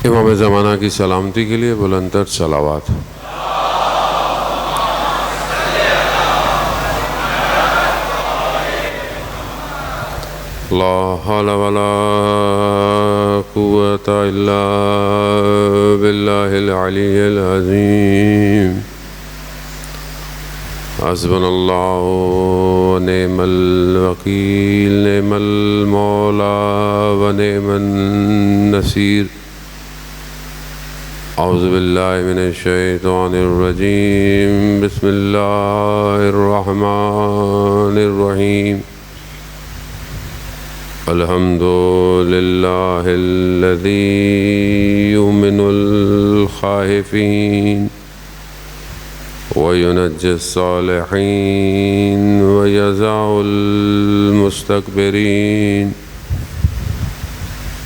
امام زمانہ کی سلامتی کے لیے بلند تر صلوات۔ لا حول ولا قوة إلا بالله العلي العظيم۔ حسبنا الله ونعم الوكيل، نعم المولى ونعم النصير۔ اعوذ باللہ من الشیطان الرجیم، بسم اللہ الرحمن الرحیم۔ الحمد للہ الذی یؤمن الخائفین وینجی الصالحین ویزع المستکبرین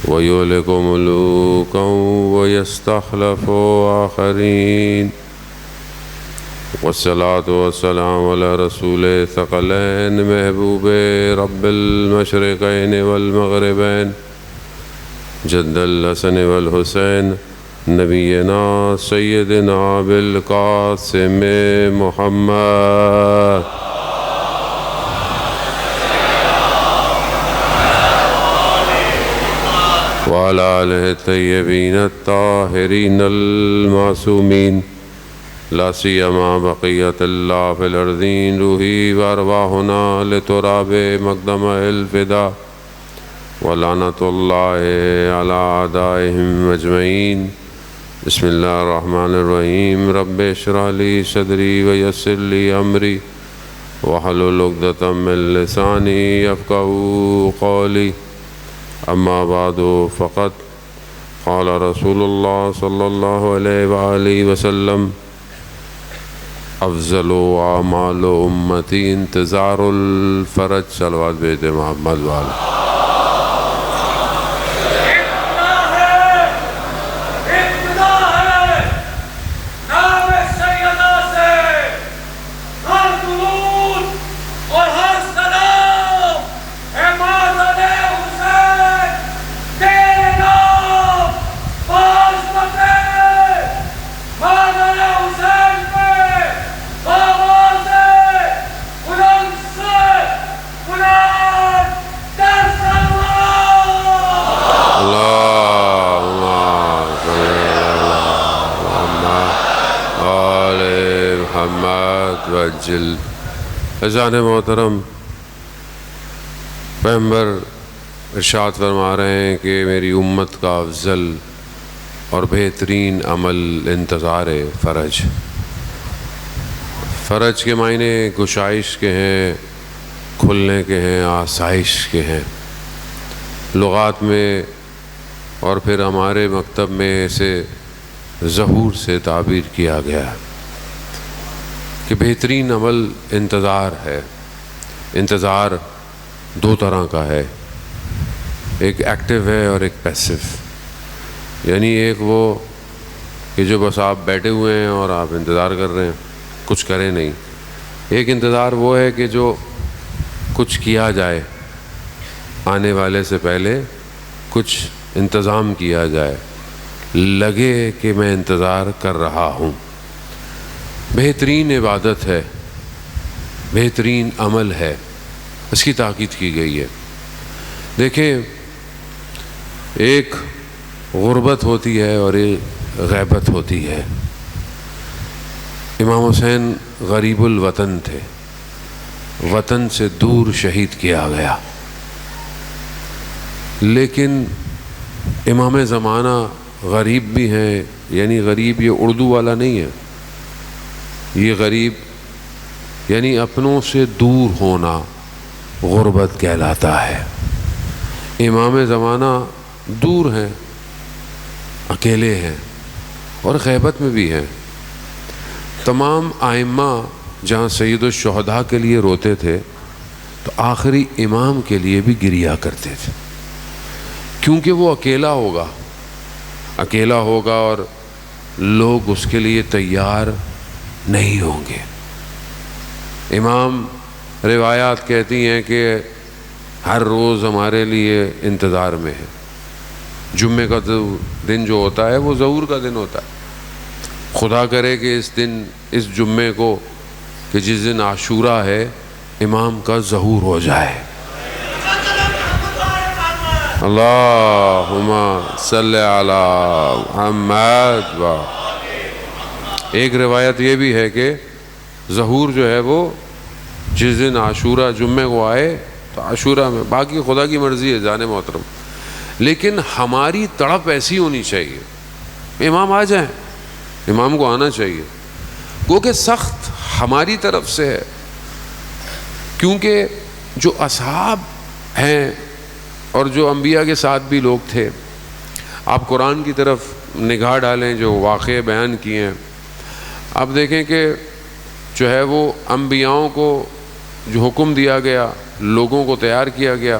وَيُهْلِكُ مُلُوكًا وَيَسْتَخْلَفُ آخَرِينَ۔ والصلاة والسلام على رسول ثقلين محبوب رب المشرقين والمغربين جد الحسن والحسين نبينا سيدنا بالقاسم محمد وعلى آله الطيبين الطاهرين المعصومين، لا سيما بقية الله في الأرضين، روحي وأرواحنا لتراب مقدم الفداء، ولعنة الله على أعدائهم أجمعين۔ بسم الله الرحمن الرحيم، رب اشرح لي صدري ويسر لي أمري واحلل عقدة من لساني يفقهوا قولي۔ اما بعد فقد قال رسول اللہ صلی اللہ علیہ وآلہ وسلم، افضل اعمال امتی انتظار الفرج۔ صلوات بھیجتے محمد والا۔ عزیزان محترم، پیغمبر ارشاد فرما رہے ہیں کہ میری امت کا افضل اور بہترین عمل انتظار فرج۔ فرج کے معنی گشائش کے ہیں، کھلنے کے ہیں، آسائش کے ہیں۔ لغات میں اور پھر ہمارے مکتب میں اسے ظہور سے تعبیر کیا گیا کہ بہترین عمل انتظار ہے۔ انتظار دو طرح کا ہے، ایک ایکٹیو ہے اور ایک پیسو۔ یعنی ایک وہ کہ جو بس آپ بیٹھے ہوئے ہیں اور آپ انتظار کر رہے ہیں، کچھ کریں نہیں۔ ایک انتظار وہ ہے کہ جو کچھ کیا جائے، آنے والے سے پہلے کچھ انتظام کیا جائے، لگے کہ میں انتظار کر رہا ہوں۔ بہترین عبادت ہے، بہترین عمل ہے، اس کی تاکید کی گئی ہے۔ دیکھیں، ایک غربت ہوتی ہے اور ایک غیبت ہوتی ہے۔ امام حسین غریب الوطن تھے، وطن سے دور شہید کیا گیا، لیکن امام زمانہ غریب بھی ہیں۔ یعنی غریب یہ اردو والا نہیں ہے، یہ غریب یعنی اپنوں سے دور ہونا غربت کہلاتا ہے۔ امام زمانہ دور ہیں، اکیلے ہیں اور غیبت میں بھی ہیں۔ تمام ائمہ جہاں سید الشہداء کے لیے روتے تھے تو آخری امام کے لیے بھی گریا کرتے تھے، کیونکہ وہ اکیلا ہوگا اور لوگ اس کے لیے تیار نہیں ہوں گے۔ امام روایات کہتی ہیں کہ ہر روز ہمارے لیے انتظار میں ہے، جمعے کا دن جو ہوتا ہے وہ ظہور کا دن ہوتا ہے. خدا کرے کہ اس جمعے کو کہ جس دن عاشورہ ہے امام کا ظہور ہو جائے. اللہم صلی علی محمد. ایک روایت یہ بھی ہے کہ ظہور جو ہے وہ جس دن عاشورہ جمعے کو آئے تو عاشورہ میں، باقی خدا کی مرضی ہے جان محترم، لیکن ہماری تڑپ ایسی ہونی چاہیے امام آ جائیں. امام کو آنا چاہیے، کیونکہ سخت ہماری طرف سے ہے، کیونکہ جو اصحاب ہیں اور جو انبیاء کے ساتھ بھی لوگ تھے، آپ قرآن کی طرف نگاہ ڈالیں جو واقعے بیان کیے ہیں، آپ دیکھیں کہ جو ہے وہ انبیاؤں کو جو حکم دیا گیا، لوگوں کو تیار کیا گیا.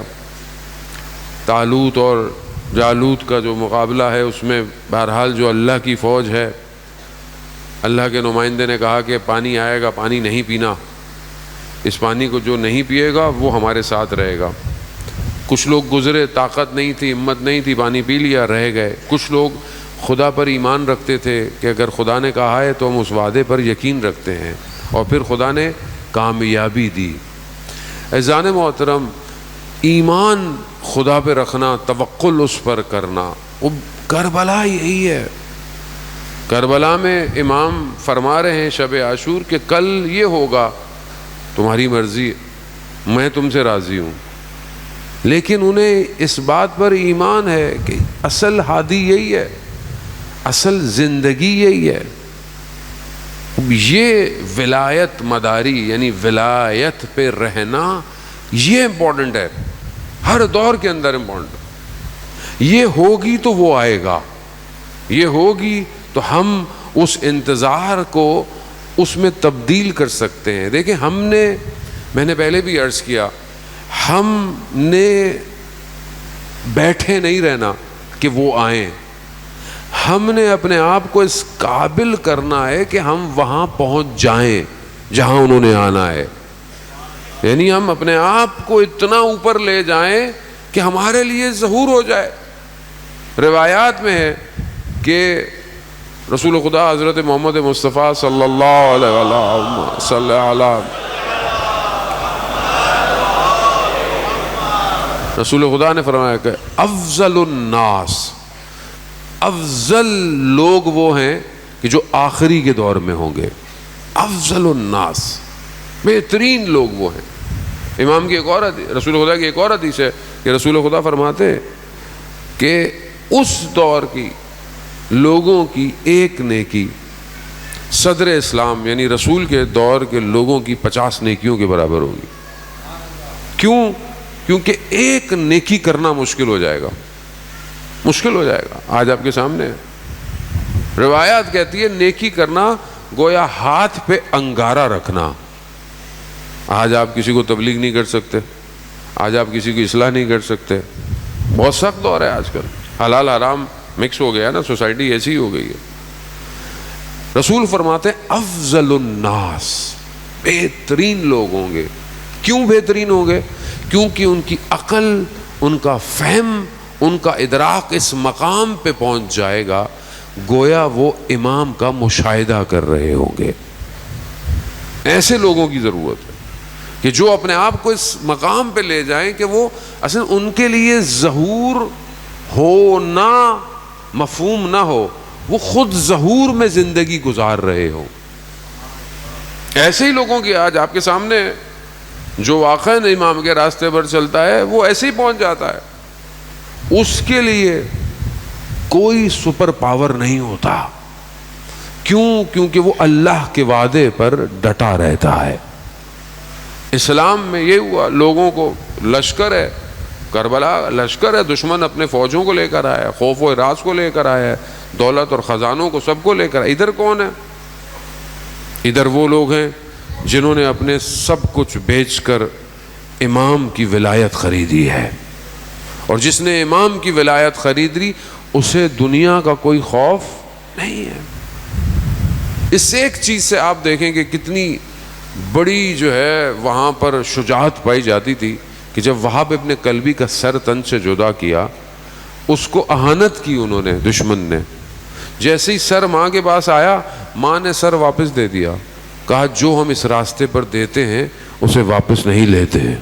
طالوت اور جالوت کا جو مقابلہ ہے اس میں بہرحال جو اللہ کی فوج ہے، اللہ کے نمائندے نے کہا کہ پانی آئے گا، پانی نہیں پینا، اس پانی کو جو نہیں پیے گا وہ ہمارے ساتھ رہے گا. کچھ لوگ گزرے، طاقت نہیں تھی، ہمت نہیں تھی، پانی پی لیا، رہ گئے. کچھ لوگ خدا پر ایمان رکھتے تھے کہ اگر خدا نے کہا ہے تو ہم اس وعدے پر یقین رکھتے ہیں، اور پھر خدا نے کامیابی دی. عزیزان محترم، ایمان خدا پہ رکھنا، توکل اس پر کرنا، وہ کربلا یہی ہے. کربلا میں امام فرما رہے ہیں شب عاشور کہ کل یہ ہوگا، تمہاری مرضی، میں تم سے راضی ہوں. لیکن انہیں اس بات پر ایمان ہے کہ اصل ہادی یہی ہے، اصل زندگی یہی ہے. یہ ولایت مداری یعنی ولایت پہ رہنا، یہ امپورٹنٹ ہے، ہر دور کے اندر امپورٹنٹ. یہ ہوگی تو وہ آئے گا، یہ ہوگی تو ہم اس انتظار کو اس میں تبدیل کر سکتے ہیں. دیکھیں میں نے پہلے بھی عرض کیا، ہم نے بیٹھے نہیں رہنا کہ وہ آئیں، ہم نے اپنے آپ کو اس قابل کرنا ہے کہ ہم وہاں پہنچ جائیں جہاں انہوں نے آنا ہے. یعنی ہم اپنے آپ کو اتنا اوپر لے جائیں کہ ہمارے لیے ظہور ہو جائے. روایات میں ہے کہ رسول خدا حضرت محمد مصطفیٰ صلی اللہ علیہ وسلم رسول خدا نے فرمایا کہ افضل الناس، افضل لوگ وہ ہیں کہ جو آخری کے دور میں ہوں گے. افضل الناس، بہترین لوگ وہ ہیں. امام کی ایک اور حدیث، رسول خدا کی ایک اور حدیث ہے کہ رسول خدا فرماتے ہیں کہ اس دور کی لوگوں کی ایک نیکی صدر اسلام یعنی رسول کے دور کے لوگوں کی 50 نیکیوں کے برابر ہوگی. کیوں؟ کیونکہ ایک نیکی کرنا مشکل ہو جائے گا، مشکل ہو جائے گا. آج آپ کے سامنے روایات کہتی ہے نیکی کرنا گویا ہاتھ پہ انگارہ رکھنا. آج آپ کسی کو تبلیغ نہیں کر سکتے، آج آپ کسی کی اصلاح نہیں کر سکتے. بہت سخت دور ہے آج کل، حلال حرام مکس ہو گیا نا، سوسائٹی ایسی ہو گئی ہے. رسول فرماتے ہیں افضل الناس، بہترین لوگ ہوں گے. کیوں بہترین ہوں گے؟ کیونکہ ان کی عقل، ان کا فہم، ان کا ادراک اس مقام پہ پہنچ جائے گا گویا وہ امام کا مشاہدہ کر رہے ہوں گے. ایسے لوگوں کی ضرورت ہے کہ جو اپنے آپ کو اس مقام پہ لے جائیں کہ وہ اصل ان کے لیے ظہور ہونا مفہوم نہ ہو، وہ خود ظہور میں زندگی گزار رہے ہوں. ایسے ہی لوگوں کی آج آپ کے سامنے جو واقعاً امام کے راستے پر چلتا ہے وہ ایسے ہی پہنچ جاتا ہے. اس کے لیے کوئی سپر پاور نہیں ہوتا. کیوں؟ کیونکہ وہ اللہ کے وعدے پر ڈٹا رہتا ہے. اسلام میں یہ ہوا، لوگوں کو لشکر ہے، کربلا لشکر ہے، دشمن اپنے فوجوں کو لے کر آیا ہے، خوف و ہراس کو لے کر آیا ہے، دولت اور خزانوں کو سب کو لے کر. ادھر کون ہے؟ ادھر وہ لوگ ہیں جنہوں نے اپنے سب کچھ بیچ کر امام کی ولایت خریدی ہے. اور جس نے امام کی ولایت خرید لی اسے دنیا کا کوئی خوف نہیں ہے. اس سے ایک چیز سے آپ دیکھیں کہ کتنی بڑی جو ہے وہاں پر شجاعت پائی جاتی تھی کہ جب وہاب ابن کلبی کا سر تن سے جدا کیا اس کو اہانت کی انہوں نے، دشمن نے. جیسے ہی سر ماں کے پاس آیا، ماں نے سر واپس دے دیا، کہا جو ہم اس راستے پر دیتے ہیں اسے واپس نہیں لیتے ہیں.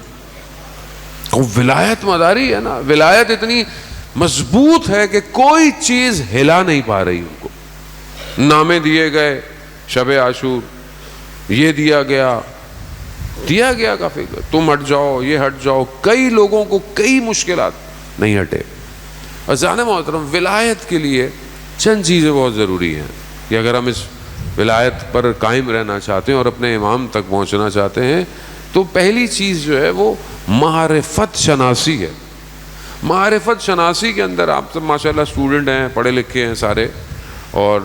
وہ ولایت مداری ہے نا، ولایت اتنی مضبوط ہے کہ کوئی چیز ہلا نہیں پا رہی ان کو. نامے دیے گئے، شب عاشور یہ دیا گیا کافی، تم ہٹ جاؤ، یہ ہٹ جاؤ. کئی لوگوں کو کئی مشکلات نہیں ہٹے. عزیزان محترم، ولایت کے لیے چند چیزیں بہت ضروری ہیں کہ اگر ہم اس ولایت پر قائم رہنا چاہتے ہیں اور اپنے امام تک پہنچنا چاہتے ہیں تو پہلی چیز جو ہے وہ معرفت شناسی ہے. معرفت شناسی کے اندر آپ سب ماشاءاللہ اسٹوڈنٹ ہیں، پڑھے لکھے ہیں سارے، اور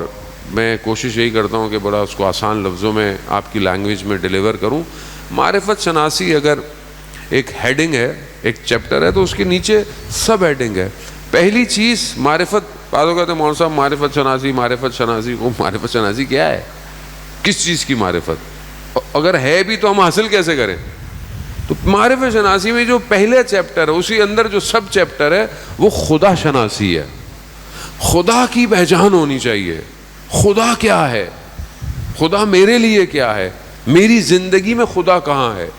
میں کوشش یہی کرتا ہوں کہ بڑا اس کو آسان لفظوں میں آپ کی لینگویج میں ڈیلیور کروں. معرفت شناسی اگر ایک ہیڈنگ ہے، ایک چیپٹر ہے، تو اس کے نیچے سب ہیڈنگ ہے. پہلی چیز معرفت. بعضوں کہتے ہیں مولوی صاحب معرفت شناسی کو معرفت شناسی کیا ہے؟ کس چیز کی معرفت؟ اگر ہے بھی تو ہم حاصل کیسے کریں؟ تو معرفت شناسی میں جو پہلے چیپٹر ہے، اسی اندر جو سب چیپٹر ہے وہ خدا شناسی ہے. خدا کی پہچان ہونی چاہیے. خدا کیا ہے؟ خدا میرے لیے کیا ہے؟ میری زندگی میں خدا کہاں ہے؟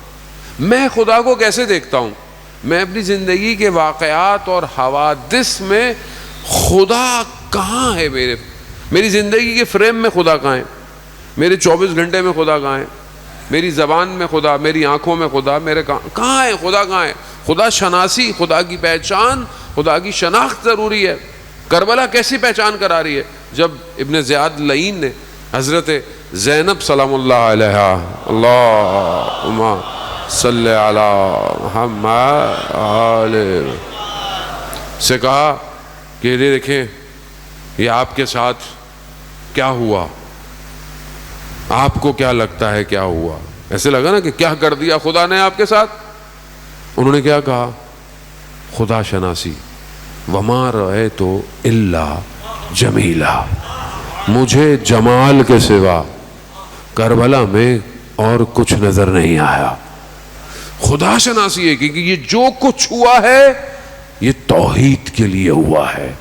میں خدا کو کیسے دیکھتا ہوں؟ میں اپنی زندگی کے واقعات اور حوادث میں خدا کہاں ہے؟ میری زندگی کے فریم میں خدا کہاں ہے؟ میرے 24 گھنٹے میں خدا کہاں ہے؟ میری زبان میں خدا، میری آنکھوں میں خدا، میرے کہاں ہے؟ خدا کہاں ہے؟ خدا شناسی، خدا کی پہچان، خدا کی شناخت ضروری ہے. کربلا کیسی پہچان کرا رہی ہے؟ جب ابن زیاد لعین نے حضرت زینب سلام اللہ علیہا، اللہم صلی علی محمد علیہ، سے کہا کہ یہ دیکھیں یہ آپ کے ساتھ کیا ہوا، آپ کو کیا لگتا ہے کیا ہوا؟ ایسے لگا نا کہ کیا کر دیا خدا نے آپ کے ساتھ. انہوں نے کیا کہا؟ خدا شناسی. وما رأیت الا جمیلا، مجھے جمال کے سوا کربلا میں اور کچھ نظر نہیں آیا. خدا شناسی ہے کہ یہ جو کچھ ہوا ہے یہ توحید کے لیے ہوا ہے،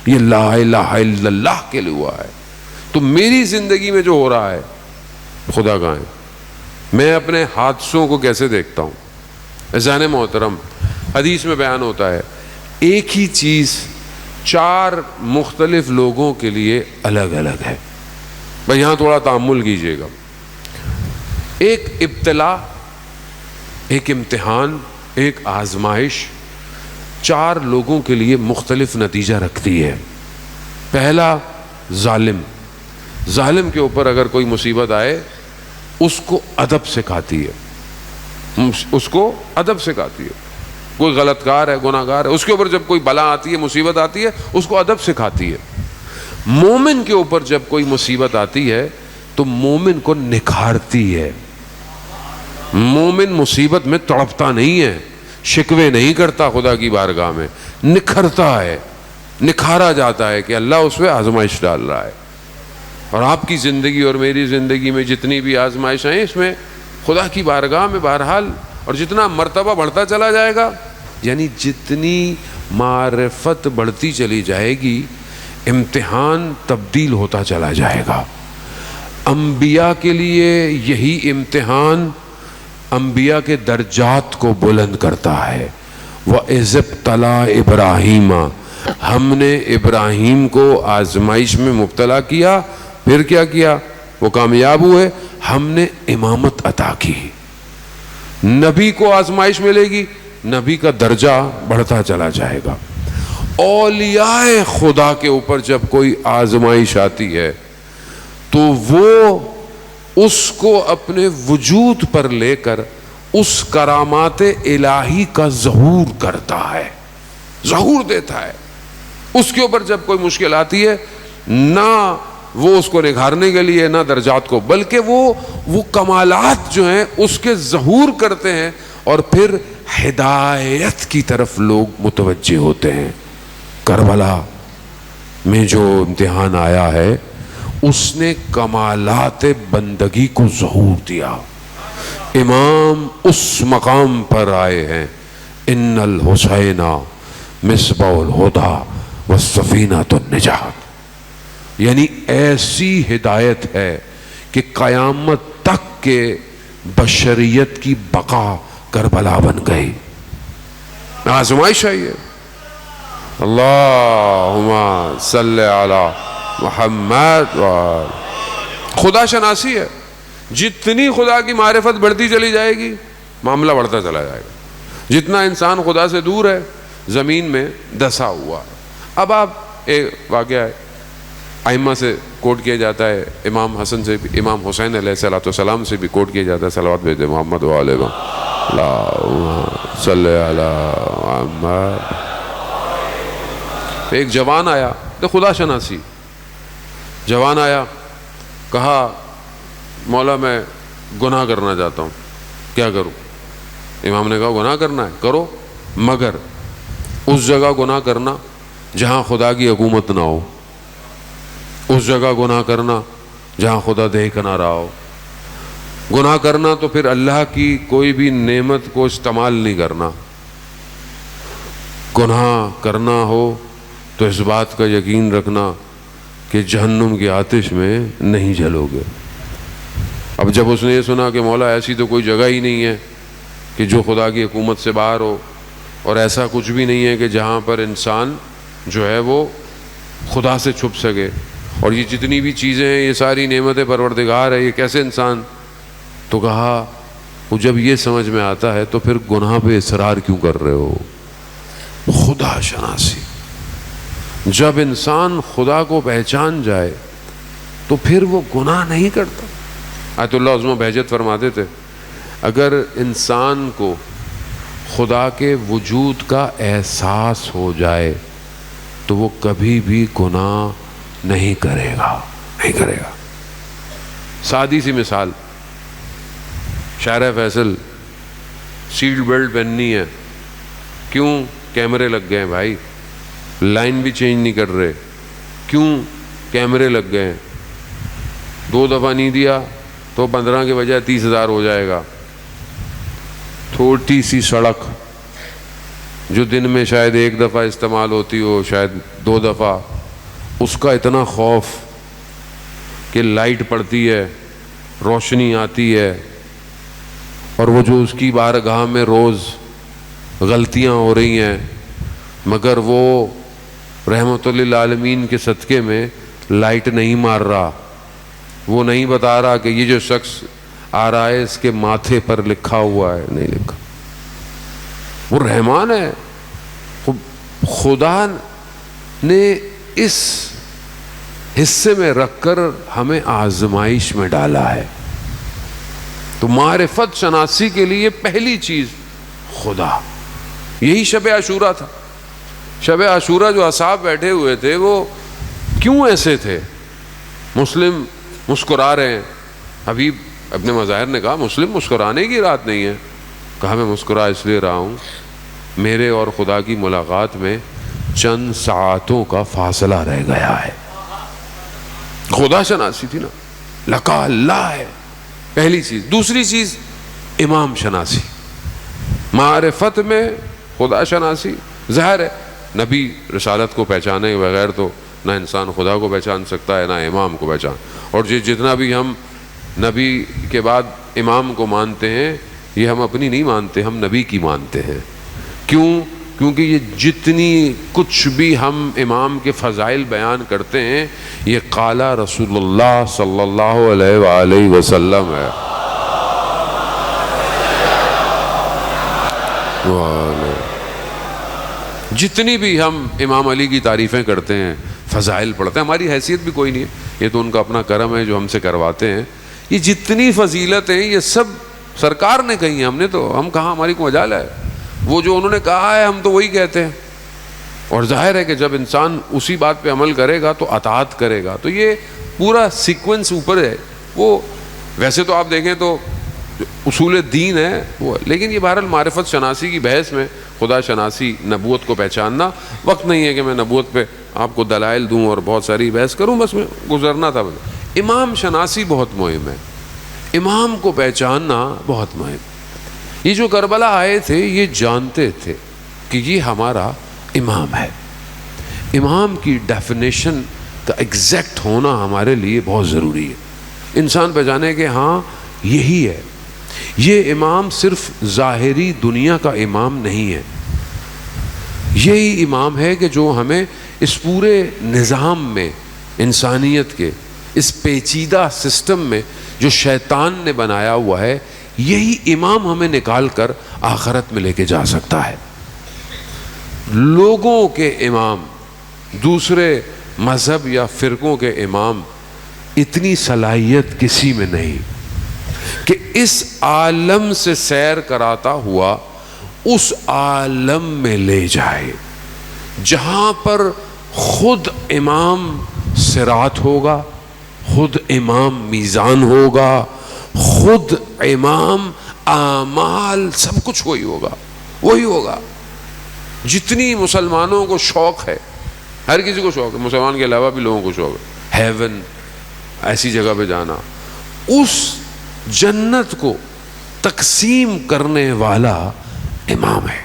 یہ لا الہ الا اللہ کے لیے ہوا ہے. تو میری زندگی میں جو ہو رہا ہے خدا کہاں ہے؟ میں اپنے حادثوں کو کیسے دیکھتا ہوں؟ عزیزان محترم، حدیث میں بیان ہوتا ہے ایک ہی چیز 4 مختلف لوگوں کے لیے الگ الگ ہے. بھائی یہاں تھوڑا تأمل کیجئے گا. ایک ابتلا، ایک امتحان، ایک آزمائش 4 لوگوں کے لیے مختلف نتیجہ رکھتی ہے. پہلا ظالم کے اوپر اگر کوئی مصیبت آئے اس کو ادب سکھاتی ہے، اس کو ادب سکھاتی ہے. کوئی غلط کار ہے، گناہ گار ہے، اس کے اوپر جب کوئی بلا آتی ہے، مصیبت آتی ہے، اس کو ادب سکھاتی ہے. مومن کے اوپر جب کوئی مصیبت آتی ہے تو مومن کو نکھارتی ہے. مومن مصیبت میں تڑپتا نہیں ہے، شکوے نہیں کرتا خدا کی بارگاہ میں، نکھرتا ہے، نکھارا جاتا ہے کہ اللہ اس پہ آزمائش ڈال رہا ہے. اور آپ کی زندگی اور میری زندگی میں جتنی بھی آزمائش ہیں اس میں خدا کی بارگاہ میں بہرحال، اور جتنا مرتبہ بڑھتا چلا جائے گا، یعنی جتنی معرفت بڑھتی چلی جائے گی امتحان تبدیل ہوتا چلا جائے گا. انبیاء کے لیے یہی امتحان انبیاء کے درجات کو بلند کرتا ہے. وَإِذِ ابْتَلَىٰ إِبْرَاهِيمَ، ہم نے ابراہیم کو آزمائش میں مبتلا کیا، پھر کیا کیا؟ وہ کامیاب ہوئے، ہم نے امامت عطا کی. نبی کو آزمائش ملے گی، نبی کا درجہ بڑھتا چلا جائے گا. اولیاء خدا کے اوپر جب کوئی آزمائش آتی ہے تو وہ اس کو اپنے وجود پر لے کر اس کرامات الہی کا ظہور کرتا ہے، ظہور دیتا ہے. اس کے اوپر جب کوئی مشکل آتی ہے، نہ وہ اس کو نکھارنے کے لیے، نہ درجات کو، بلکہ وہ کمالات جو ہیں اس کے ظہور کرتے ہیں، اور پھر ہدایت کی طرف لوگ متوجہ ہوتے ہیں. کربلا میں جو امتحان آیا ہے اس نے کمالات بندگی کو ظہور دیا. امام اس مقام پر آئے ہیں، ان الحسین مصباح الہدی والسفینۃ النجات، یعنی ایسی ہدایت ہے کہ قیامت تک کے بشریت کی بقا کربلا بن گئی. آزمائش ہے یہ. اللہم صلی علی محمد. خدا شناسی ہے. جتنی خدا کی معرفت بڑھتی چلی جائے گی معاملہ بڑھتا چلا جائے گا. جتنا انسان خدا سے دور ہے زمین میں دسا ہوا. اب آپ ایک واقعہ ہے ائمہ سے کوٹ کیا جاتا ہے، امام حسن سے بھی، امام حسین علیہ السلام سے بھی کوٹ کیا جاتا ہے، صلوات بھیجتے محمد وعلیہ اللہم صلی علی محمد. ایک جوان آیا، تو خدا شناسی جوان آیا، کہا مولا میں گناہ کرنا چاہتا ہوں، کیا کروں؟ امام نے کہا گناہ کرنا ہے کرو، مگر اس جگہ گناہ کرنا جہاں خدا کی حکومت نہ ہو، اس جگہ گناہ کرنا جہاں خدا دیکھ نہ رہا ہو. گناہ کرنا تو پھر اللہ کی کوئی بھی نعمت کو استعمال نہیں کرنا. گناہ کرنا ہو تو اس بات کا یقین رکھنا کہ جہنم کی آتش میں نہیں جلو گے. اب جب اس نے یہ سنا کہ مولا ایسی تو کوئی جگہ ہی نہیں ہے کہ جو خدا کی حکومت سے باہر ہو، اور ایسا کچھ بھی نہیں ہے کہ جہاں پر انسان جو ہے وہ خدا سے چھپ سکے، اور یہ جتنی بھی چیزیں ہیں یہ ساری نعمت پروردگار ہے، یہ کیسے انسان؟ تو کہا وہ جب یہ سمجھ میں آتا ہے تو پھر گناہ پہ اصرار کیوں کر رہے ہو؟ خدا شناسی. جب انسان خدا کو پہچان جائے تو پھر وہ گناہ نہیں کرتا. آیت اللہ عظمہ بہجت فرماتے تھے اگر انسان کو خدا کے وجود کا احساس ہو جائے تو وہ کبھی بھی گناہ نہیں کرے گا. سادی سی مثال، شارع فیصل سیٹ بیلٹ پہننی ہے، کیوں؟ کیمرے لگ گئے ہیں بھائی. لائن بھی چینج نہیں کر رہے، کیوں؟ کیمرے لگ گئے ہیں. 2 دفعہ نہیں دیا تو 15 کے بجائے 30,000 ہو جائے گا. چھوٹی سی سڑک جو دن میں شاید 1 دفعہ استعمال ہوتی ہو، شاید 2 دفعہ، اس کا اتنا خوف کہ لائٹ پڑتی ہے، روشنی آتی ہے، اور وہ جو اس کی بارگاہ میں روز غلطیاں ہو رہی ہیں، مگر وہ رحمت للعالمین کے صدقے میں لائٹ نہیں مار رہا. وہ نہیں بتا رہا کہ یہ جو شخص آ رہا ہے اس کے ماتھے پر لکھا ہوا ہے، نہیں لکھا. وہ رحمان ہے. خدا نے اس حصے میں رکھ کر ہمیں آزمائش میں ڈالا ہے. تو معرفت شناسی کے لیے پہلی چیز خدا. یہی شب عاشورہ تھا. شب عاشورہ جو اصحاب بیٹھے ہوئے تھے وہ کیوں ایسے تھے؟ مسلم مسکرا رہے ہیں. حبیب ابن مظاہر نے کہا مسلم مسکرانے کی رات نہیں ہے. کہا میں مسکرا اس لیے رہا ہوں میرے اور خدا کی ملاقات میں چند ساعتوں کا فاصلہ رہ گیا ہے. خدا شناسی تھی نا، لقا اللہ ہے پہلی چیز. دوسری چیز امام شناسی. معرفت میں خدا شناسی. ظاہر ہے نبی رسالت کو پہچانے کے بغیر تو نہ انسان خدا کو پہچان سکتا ہے نہ امام کو پہچان. اور جتنا بھی ہم نبی کے بعد امام کو مانتے ہیں یہ ہم اپنی نہیں مانتے، ہم نبی کی مانتے ہیں. کیوں؟ کیونکہ یہ جتنی کچھ بھی ہم امام کے فضائل بیان کرتے ہیں یہ قال رسول اللہ صلی اللہ علیہ وآلہ وسلم ہے. جتنی بھی ہم امام علی کی تعریفیں کرتے ہیں، فضائل پڑھتے ہیں، ہماری حیثیت بھی کوئی نہیں ہے، یہ تو ان کا اپنا کرم ہے جو ہم سے کرواتے ہیں. یہ جتنی فضیلت ہیں یہ سب سرکار نے کہی ہیں، ہم کہاں، ہماری کو مجال ہے. وہ جو انہوں نے کہا ہے ہم تو وہی کہتے ہیں. اور ظاہر ہے کہ جب انسان اسی بات پہ عمل کرے گا تو اطاعت کرے گا. تو یہ پورا سیکوینس اوپر ہے. وہ ویسے تو آپ دیکھیں تو اصول دین ہے وہ، لیکن یہ بہرحال معرفت شناسی کی بحث میں خدا شناسی، نبوت کو پہچاننا. وقت نہیں ہے کہ میں نبوت پہ آپ کو دلائل دوں اور بہت ساری بحث کروں، بس میں گزرنا تھا. امام شناسی بہت مہم ہے. امام کو پہچاننا بہت مہم. یہ جو کربلا آئے تھے یہ جانتے تھے کہ یہ ہمارا امام ہے. امام کی ڈیفینیشن کا ایگزیکٹ ہونا ہمارے لیے بہت ضروری ہے. انسان پہچانے کہ ہاں یہی ہے. یہ امام صرف ظاہری دنیا کا امام نہیں ہے, یہی امام ہے کہ جو ہمیں اس پورے نظام میں, انسانیت کے اس پیچیدہ سسٹم میں جو شیطان نے بنایا ہوا ہے, یہی امام ہمیں نکال کر آخرت میں لے کے جا سکتا ہے. لوگوں کے امام, دوسرے مذہب یا فرقوں کے امام, اتنی صلاحیت کسی میں نہیں کہ اس عالم سے سیر کراتا ہوا اس عالم میں لے جائے جہاں پر خود امام صراط ہوگا, خود امام میزان ہوگا, خود امام اعمال, سب کچھ وہی ہوگا. جتنی مسلمانوں کو شوق ہے, ہر کسی کو شوق ہے, مسلمان کے علاوہ بھی لوگوں کو شوق ہے ہیون, ایسی جگہ پہ جانا, اس جنت کو تقسیم کرنے والا امام ہے.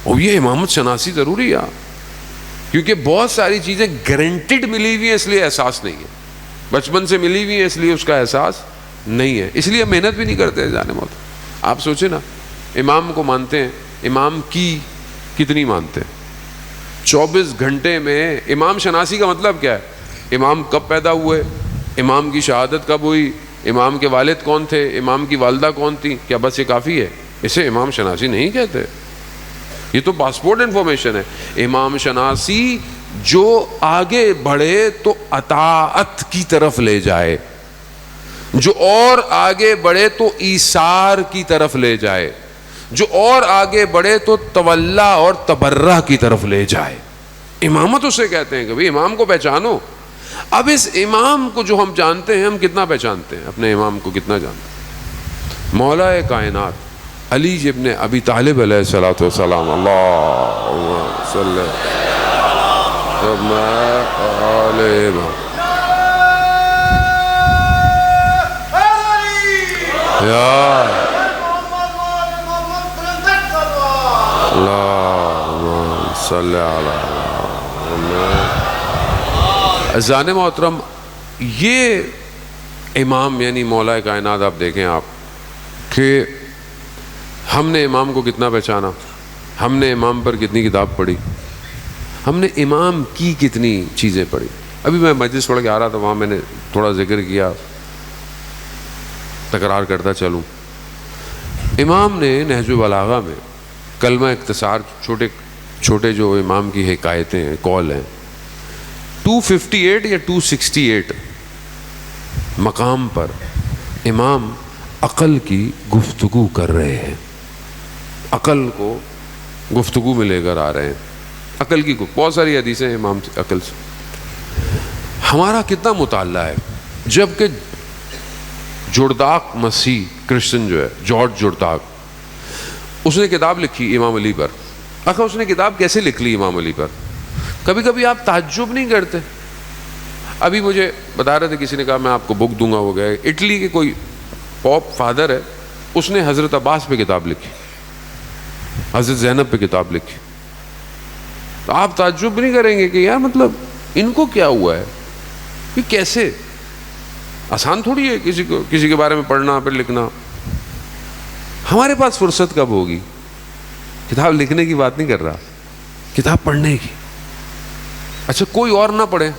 اور یہ امامت شناسی ضروری ہے, کیونکہ بہت ساری چیزیں گارنٹیڈ ملی ہوئی ہیں اس لیے احساس نہیں ہے, بچپن سے ملی ہوئی ہیں اس لیے اس کا احساس نہیں ہے, اس لیے محنت بھی نہیں کرتے جانے موت. آپ سوچیں نا, امام کو مانتے ہیں, امام کی کتنی مانتے ہیں؟ 24 گھنٹے میں امام شناسی کا مطلب کیا ہے؟ امام کب پیدا ہوئے, امام کی شہادت کب ہوئی, امام کے والد کون تھے, امام کی والدہ کون تھی, کیا بس یہ کافی ہے؟ اسے امام شناسی نہیں کہتے, یہ تو پاسپورٹ انفارمیشن ہے. امام شناسی جو آگے بڑھے تو اطاعت کی طرف لے جائے, جو اور آگے بڑھے تو ایثار کی طرف لے جائے, جو اور آگے بڑھے تو تولا اور تبرہ کی طرف لے جائے. امامت اسے کہتے ہیں کہ بھئی امام کو پہچانو. اب اس امام کو جو ہم جانتے ہیں, ہم کتنا پہچانتے ہیں اپنے امام کو, کتنا جانتے ہیں؟ مولا کائنات علی ابن ابی طالب علیہ الصلوۃ والسلام, اللہم صلی علیہ اللہم صلی عزیزان محترم. یہ امام یعنی مولا کائنات, آپ دیکھیں آپ کہ ہم نے امام کو کتنا پہچانا, ہم نے امام پر کتنی کتاب پڑھی, ہم نے امام کی کتنی چیزیں پڑھی. ابھی میں مجلس پڑھ کے آ رہا تھا, وہاں میں نے تھوڑا ذکر کیا, تکرار کرتا چلوں. امام نے نہج البلاغہ میں کلمہ اختصار, چھوٹے جو امام کی حکایتیں ہیں, قول ہیں, 258 یا 268 مقام پر امام عقل کی گفتگو کر رہے ہیں, عقل کو گفتگو میں لے کر آ رہے ہیں. عقل کی بہت ساری حدیثیں ہیں امام عقل سے. ہمارا کتنا مطالعہ ہے, جبکہ جورداق مسیح کرسچن جو ہے, جارج جورداق, اس نے کتاب لکھی امام علی پر. آخر اس نے کتاب کیسے لکھ لی امام علی پر؟ کبھی کبھی آپ تعجب نہیں کرتے؟ ابھی مجھے بتا رہے تھے, کسی نے کہا میں آپ کو بک دوں گا, وہ گئے اٹلی کے کوئی پوپ فادر ہے, اس نے حضرت عباس پہ کتاب لکھی, حضرت زینب پہ کتاب لکھی. تو آپ تعجب نہیں کریں گے کہ یار مطلب ان کو کیا ہوا ہے, یہ کیسے؟ آسان تھوڑی ہے کسی کے بارے میں پڑھنا پھر لکھنا. ہمارے پاس فرصت کب ہوگی؟ کتاب لکھنے کی بات نہیں کر رہا, کتاب پڑھنے کی. اچھا کوئی اور نہ پڑھے,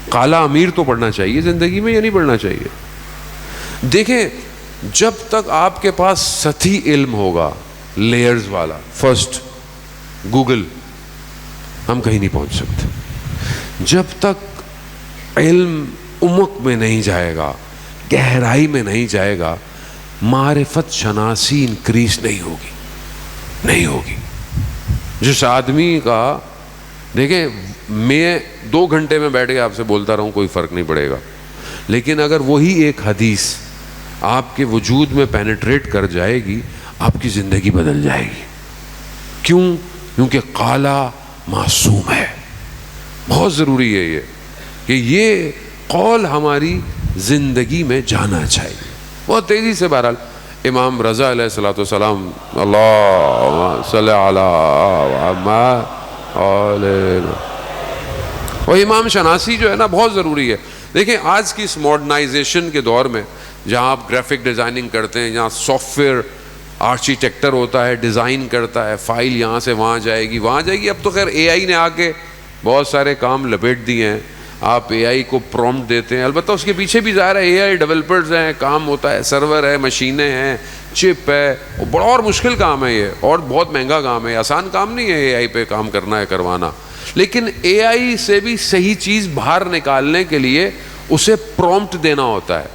کالا امیر تو پڑھنا چاہیے زندگی میں, یا نہیں پڑھنا چاہیے؟ دیکھیں, جب تک آپ کے پاس سطحی علم ہوگا, لیئرز والا, فرسٹ گوگل, ہم کہیں نہیں پہنچ سکتے. جب تک علم عمق میں نہیں جائے گا, گہرائی میں نہیں جائے گا, معرفت شناسی انکریز نہیں ہوگی. جس آدمی کا, دیکھیں میں 2 گھنٹے میں بیٹھ کے آپ سے بولتا رہوں کوئی فرق نہیں پڑے گا, لیکن اگر وہی ایک حدیث آپ کے وجود میں پینیٹریٹ کر جائے گی, آپ کی زندگی بدل جائے گی. کیوں؟ کیونکہ قالا معصوم ہے. بہت ضروری ہے یہ کہ یہ قول ہماری زندگی میں جانا چاہیے بہت تیزی سے. بہرحال امام رضا علیہ الصلوۃ والسلام, اللہم صلی علی محمد. اور امام شناسی جو ہے نا بہت ضروری ہے. دیکھیں آج کی اس ماڈرنائزیشن کے دور میں جہاں آپ گرافک ڈیزائننگ کرتے ہیں، جہاں سافٹ ویئر آرکیٹیکٹر ہوتا ہے، ڈیزائن کرتا ہے، فائل یہاں سے وہاں جائے گی وہاں جائے گی. اب تو خیر اے آئی نے آ کے بہت سارے کام لپیٹ دیے ہیں. آپ اے آئی کو پرومپٹ دیتے ہیں، البتہ اس کے پیچھے بھی ظاہر ہے اے آئی ڈیولپرز ہیں، کام ہوتا ہے، سرور ہے، مشینیں ہیں، چپ ہے، بڑا اور مشکل کام ہے یہ، اور بہت مہنگا کام ہے. آسان کام نہیں ہے اے آئی پہ کام کرنا ہے، کروانا. لیکن اے آئی سے بھی صحیح چیز باہر نکالنے کے لیے اسے پرومپٹ دینا ہوتا ہے.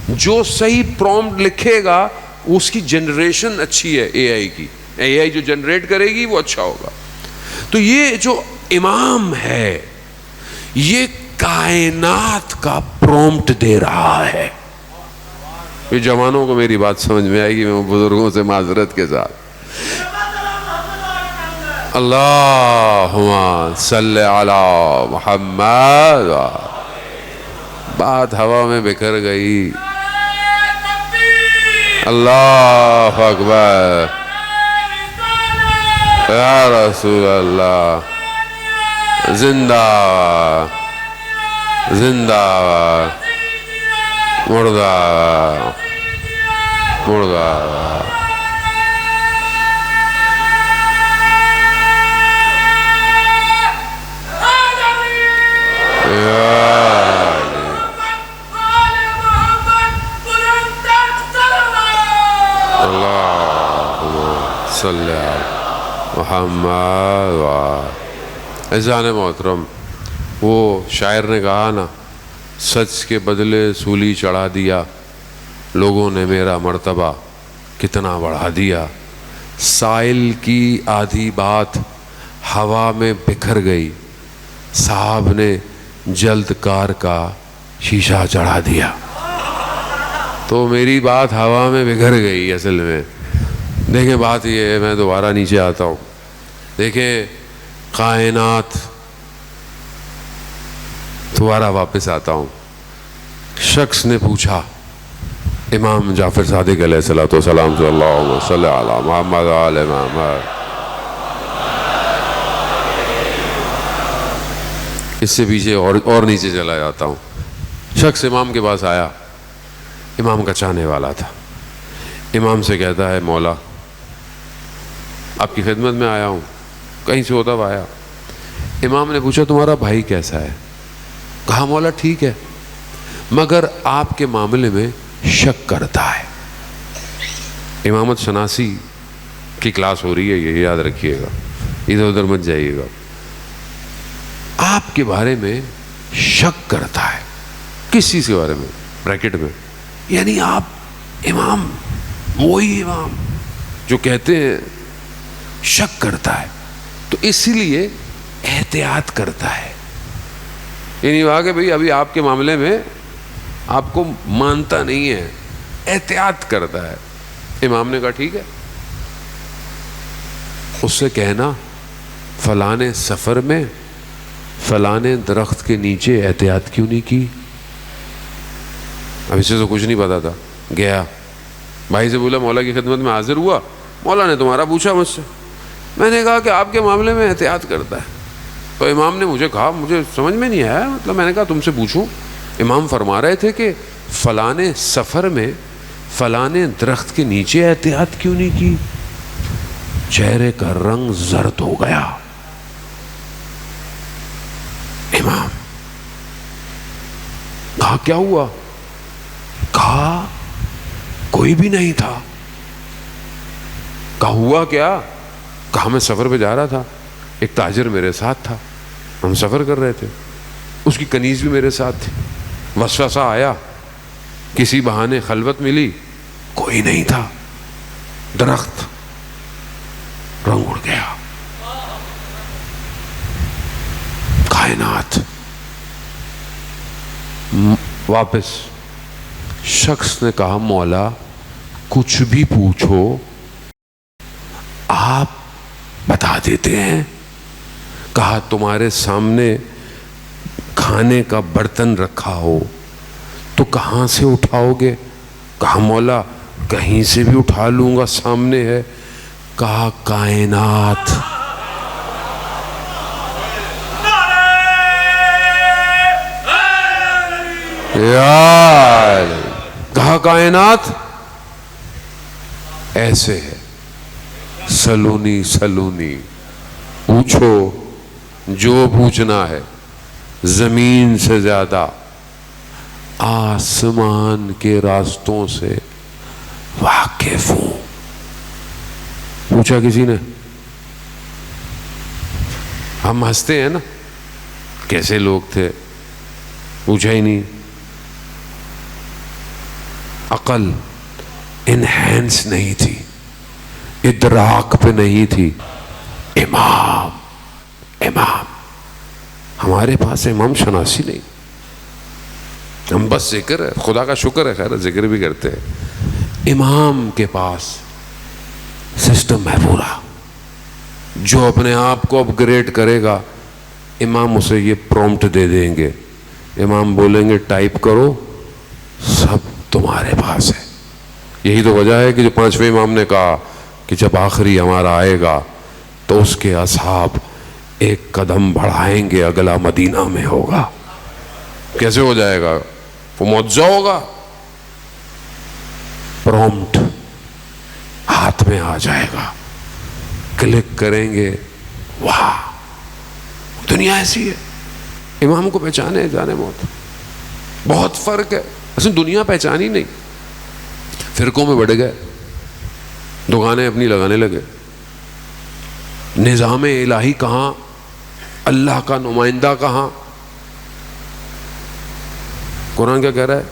جو صحیح پرومپٹ لکھے گا اس کی جنریشن اچھی ہے. اے آئی کی، اے آئی جو جنریٹ کرے گی وہ اچھا ہوگا. تو یہ جو امام ہے یہ کائنات کا پرومپٹ دے رہا ہے. یہ جوانوں کو میری بات سمجھ میں آئے گی، میں بزرگوں سے معذرت کے ساتھ. اللہم صلی علی محمد. بات ہوا میں بکھر گئی. اللہ اکبر یا رسول اللہ. زندہ زندہ مردہ مردہ. صلی محمد. عزیزان محترم، وہ شاعر نے کہا نا، سچ کے بدلے سولی چڑھا دیا، لوگوں نے میرا مرتبہ کتنا بڑھا دیا. سائل کی آدھی بات ہوا میں بکھر گئی، صاحب نے جلد کار کا شیشہ چڑھا دیا. تو میری بات ہوا میں بکھر گئی اصل میں. دیکھیں بات یہ ہے، میں دوبارہ نیچے آتا ہوں. دیکھیں کائنات، دوبارہ واپس آتا ہوں. شخص نے پوچھا امام جعفر صادق علیہ الصلوۃ والسلام صلی اللہ صلی علی محمد آل محمد. اس سے پیچھے اور نیچے چلا جاتا ہوں. شخص امام کے پاس آیا، امام کا چاہنے والا تھا. امام سے کہتا ہے مولا آپ کی خدمت میں آیا ہوں، کہیں سے ہوتا ہوا آیا. امام نے پوچھا تمہارا بھائی کیسا ہے؟ کہا مولا ٹھیک ہے مگر آپ کے معاملے میں شک کرتا ہے. امامت شناسی کی کلاس ہو رہی ہے، یہ یاد رکھیے گا، ادھر ادھر مت جائیے گا. آپ کے بارے میں شک کرتا ہے. کس چیز کے بارے میں؟ بریکٹ میں، یعنی آپ امام، وہی امام جو کہتے ہیں شک کرتا ہے. تو اسی لیے احتیاط کرتا ہے. یعنی وہاں کہ بھئی ابھی آپ کے معاملے میں آپ کو مانتا نہیں ہے، احتیاط کرتا ہے. امام نے کہا ٹھیک ہے. اس سے کہنا فلانے سفر میں فلانے درخت کے نیچے احتیاط کیوں نہیں کی. اب اسے تو کچھ نہیں پتا تھا. گیا بھائی سے بولا مولا کی خدمت میں حاضر ہوا، مولا نے تمہارا پوچھا مجھ سے، میں نے کہا کہ آپ کے معاملے میں احتیاط کرتا ہے. تو امام نے مجھے کہا مجھے سمجھ میں نہیں آیا، مطلب میں نے کہا تم سے پوچھوں. امام فرما رہے تھے کہ فلانے سفر میں فلانے درخت کے نیچے احتیاط کیوں نہیں کی. چہرے کا رنگ زرد ہو گیا. امام کہا کیا ہوا؟ کہا کوئی بھی نہیں تھا. کہا ہوا کیا؟ کہا میں سفر پہ جا رہا تھا، ایک تاجر میرے ساتھ تھا، ہم سفر کر رہے تھے، اس کی کنیز بھی میرے ساتھ تھی. وسوسہ آیا، کسی بہانے خلوت ملی، کوئی نہیں تھا. درخت رنگ اڑ گیا. کائنات واپس. شخص نے کہا مولا کچھ بھی پوچھو آپ بتا دیتے ہیں. کہا تمہارے سامنے کھانے کا برتن رکھا ہو تو کہاں سے اٹھاؤ گے؟ کہا مولا کہیں سے بھی اٹھا لوں گا، سامنے ہے. کہا کائنات یا کہا کائنات ایسے ہے، سلونی سلونی، پوچھو جو پوچھنا ہے، زمین سے زیادہ آسمان کے راستوں سے واقف ہوں۔ پوچھا کسی نے؟ ہم ہنستے ہیں نا، کیسے لوگ تھے، پوچھا ہی نہیں۔ عقل انہینس نہیں تھی، ادراک پہ نہیں تھی، امام ہمارے پاس امام شناسی نہیں، ہم بس ذکر ہے، خدا کا شکر ہے، خیر ذکر بھی کرتے ہیں۔ امام کے پاس سسٹم ہے پورا، جو اپنے آپ کو اپ گریڈ کرے گا امام اسے یہ پرومپٹ دے دیں گے، امام بولیں گے ٹائپ کرو، سب تمہارے پاس ہے۔ یہی تو وجہ ہے کہ جو 5ویں امام نے کہا کہ جب آخری ہمارا آئے گا تو اس کے اصحاب ایک قدم بڑھائیں گے، اگلا مدینہ میں ہوگا۔ کیسے ہو جائے گا؟ وہ معجزہ ہوگا، پرومپٹ ہاتھ میں آ جائے گا، کلک کریں گے، واہ دنیا ایسی ہے۔ امام کو پہچانے جانے موت، بہت فرق ہے، اصل دنیا پہچانی نہیں، فرقوں میں بڑھ گئے، دکانیں اپنی لگانے لگے، نظام الہی کہاں، اللہ کا نمائندہ کہاں؟ قرآن کیا کہہ رہا ہے؟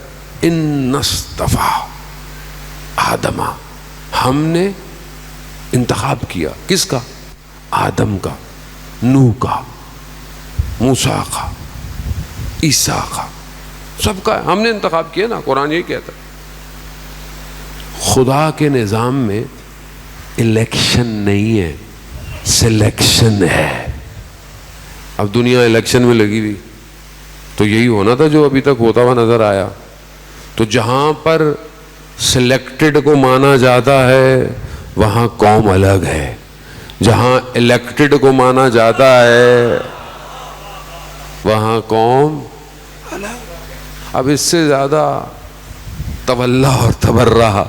ان اصطفیٰ آدم، ہم نے انتخاب کیا، کس کا؟ آدم کا، نوح کا، موسیٰ کا، عیسیٰ کا، سب کا ہم نے انتخاب کیا نا، قرآن یہی کہتا ہے۔ خدا کے نظام میں الیکشن نہیں ہے، سلیکشن ہے۔ اب دنیا الیکشن میں لگی ہوئی، تو یہی ہونا تھا جو ابھی تک ہوتا ہوا نظر آیا۔ تو جہاں پر سلیکٹڈ کو مانا جاتا ہے وہاں قوم الگ ہے، جہاں الیکٹڈ کو مانا جاتا ہے وہاں قوم الگ۔ اب اس سے زیادہ تولا اور تبرہ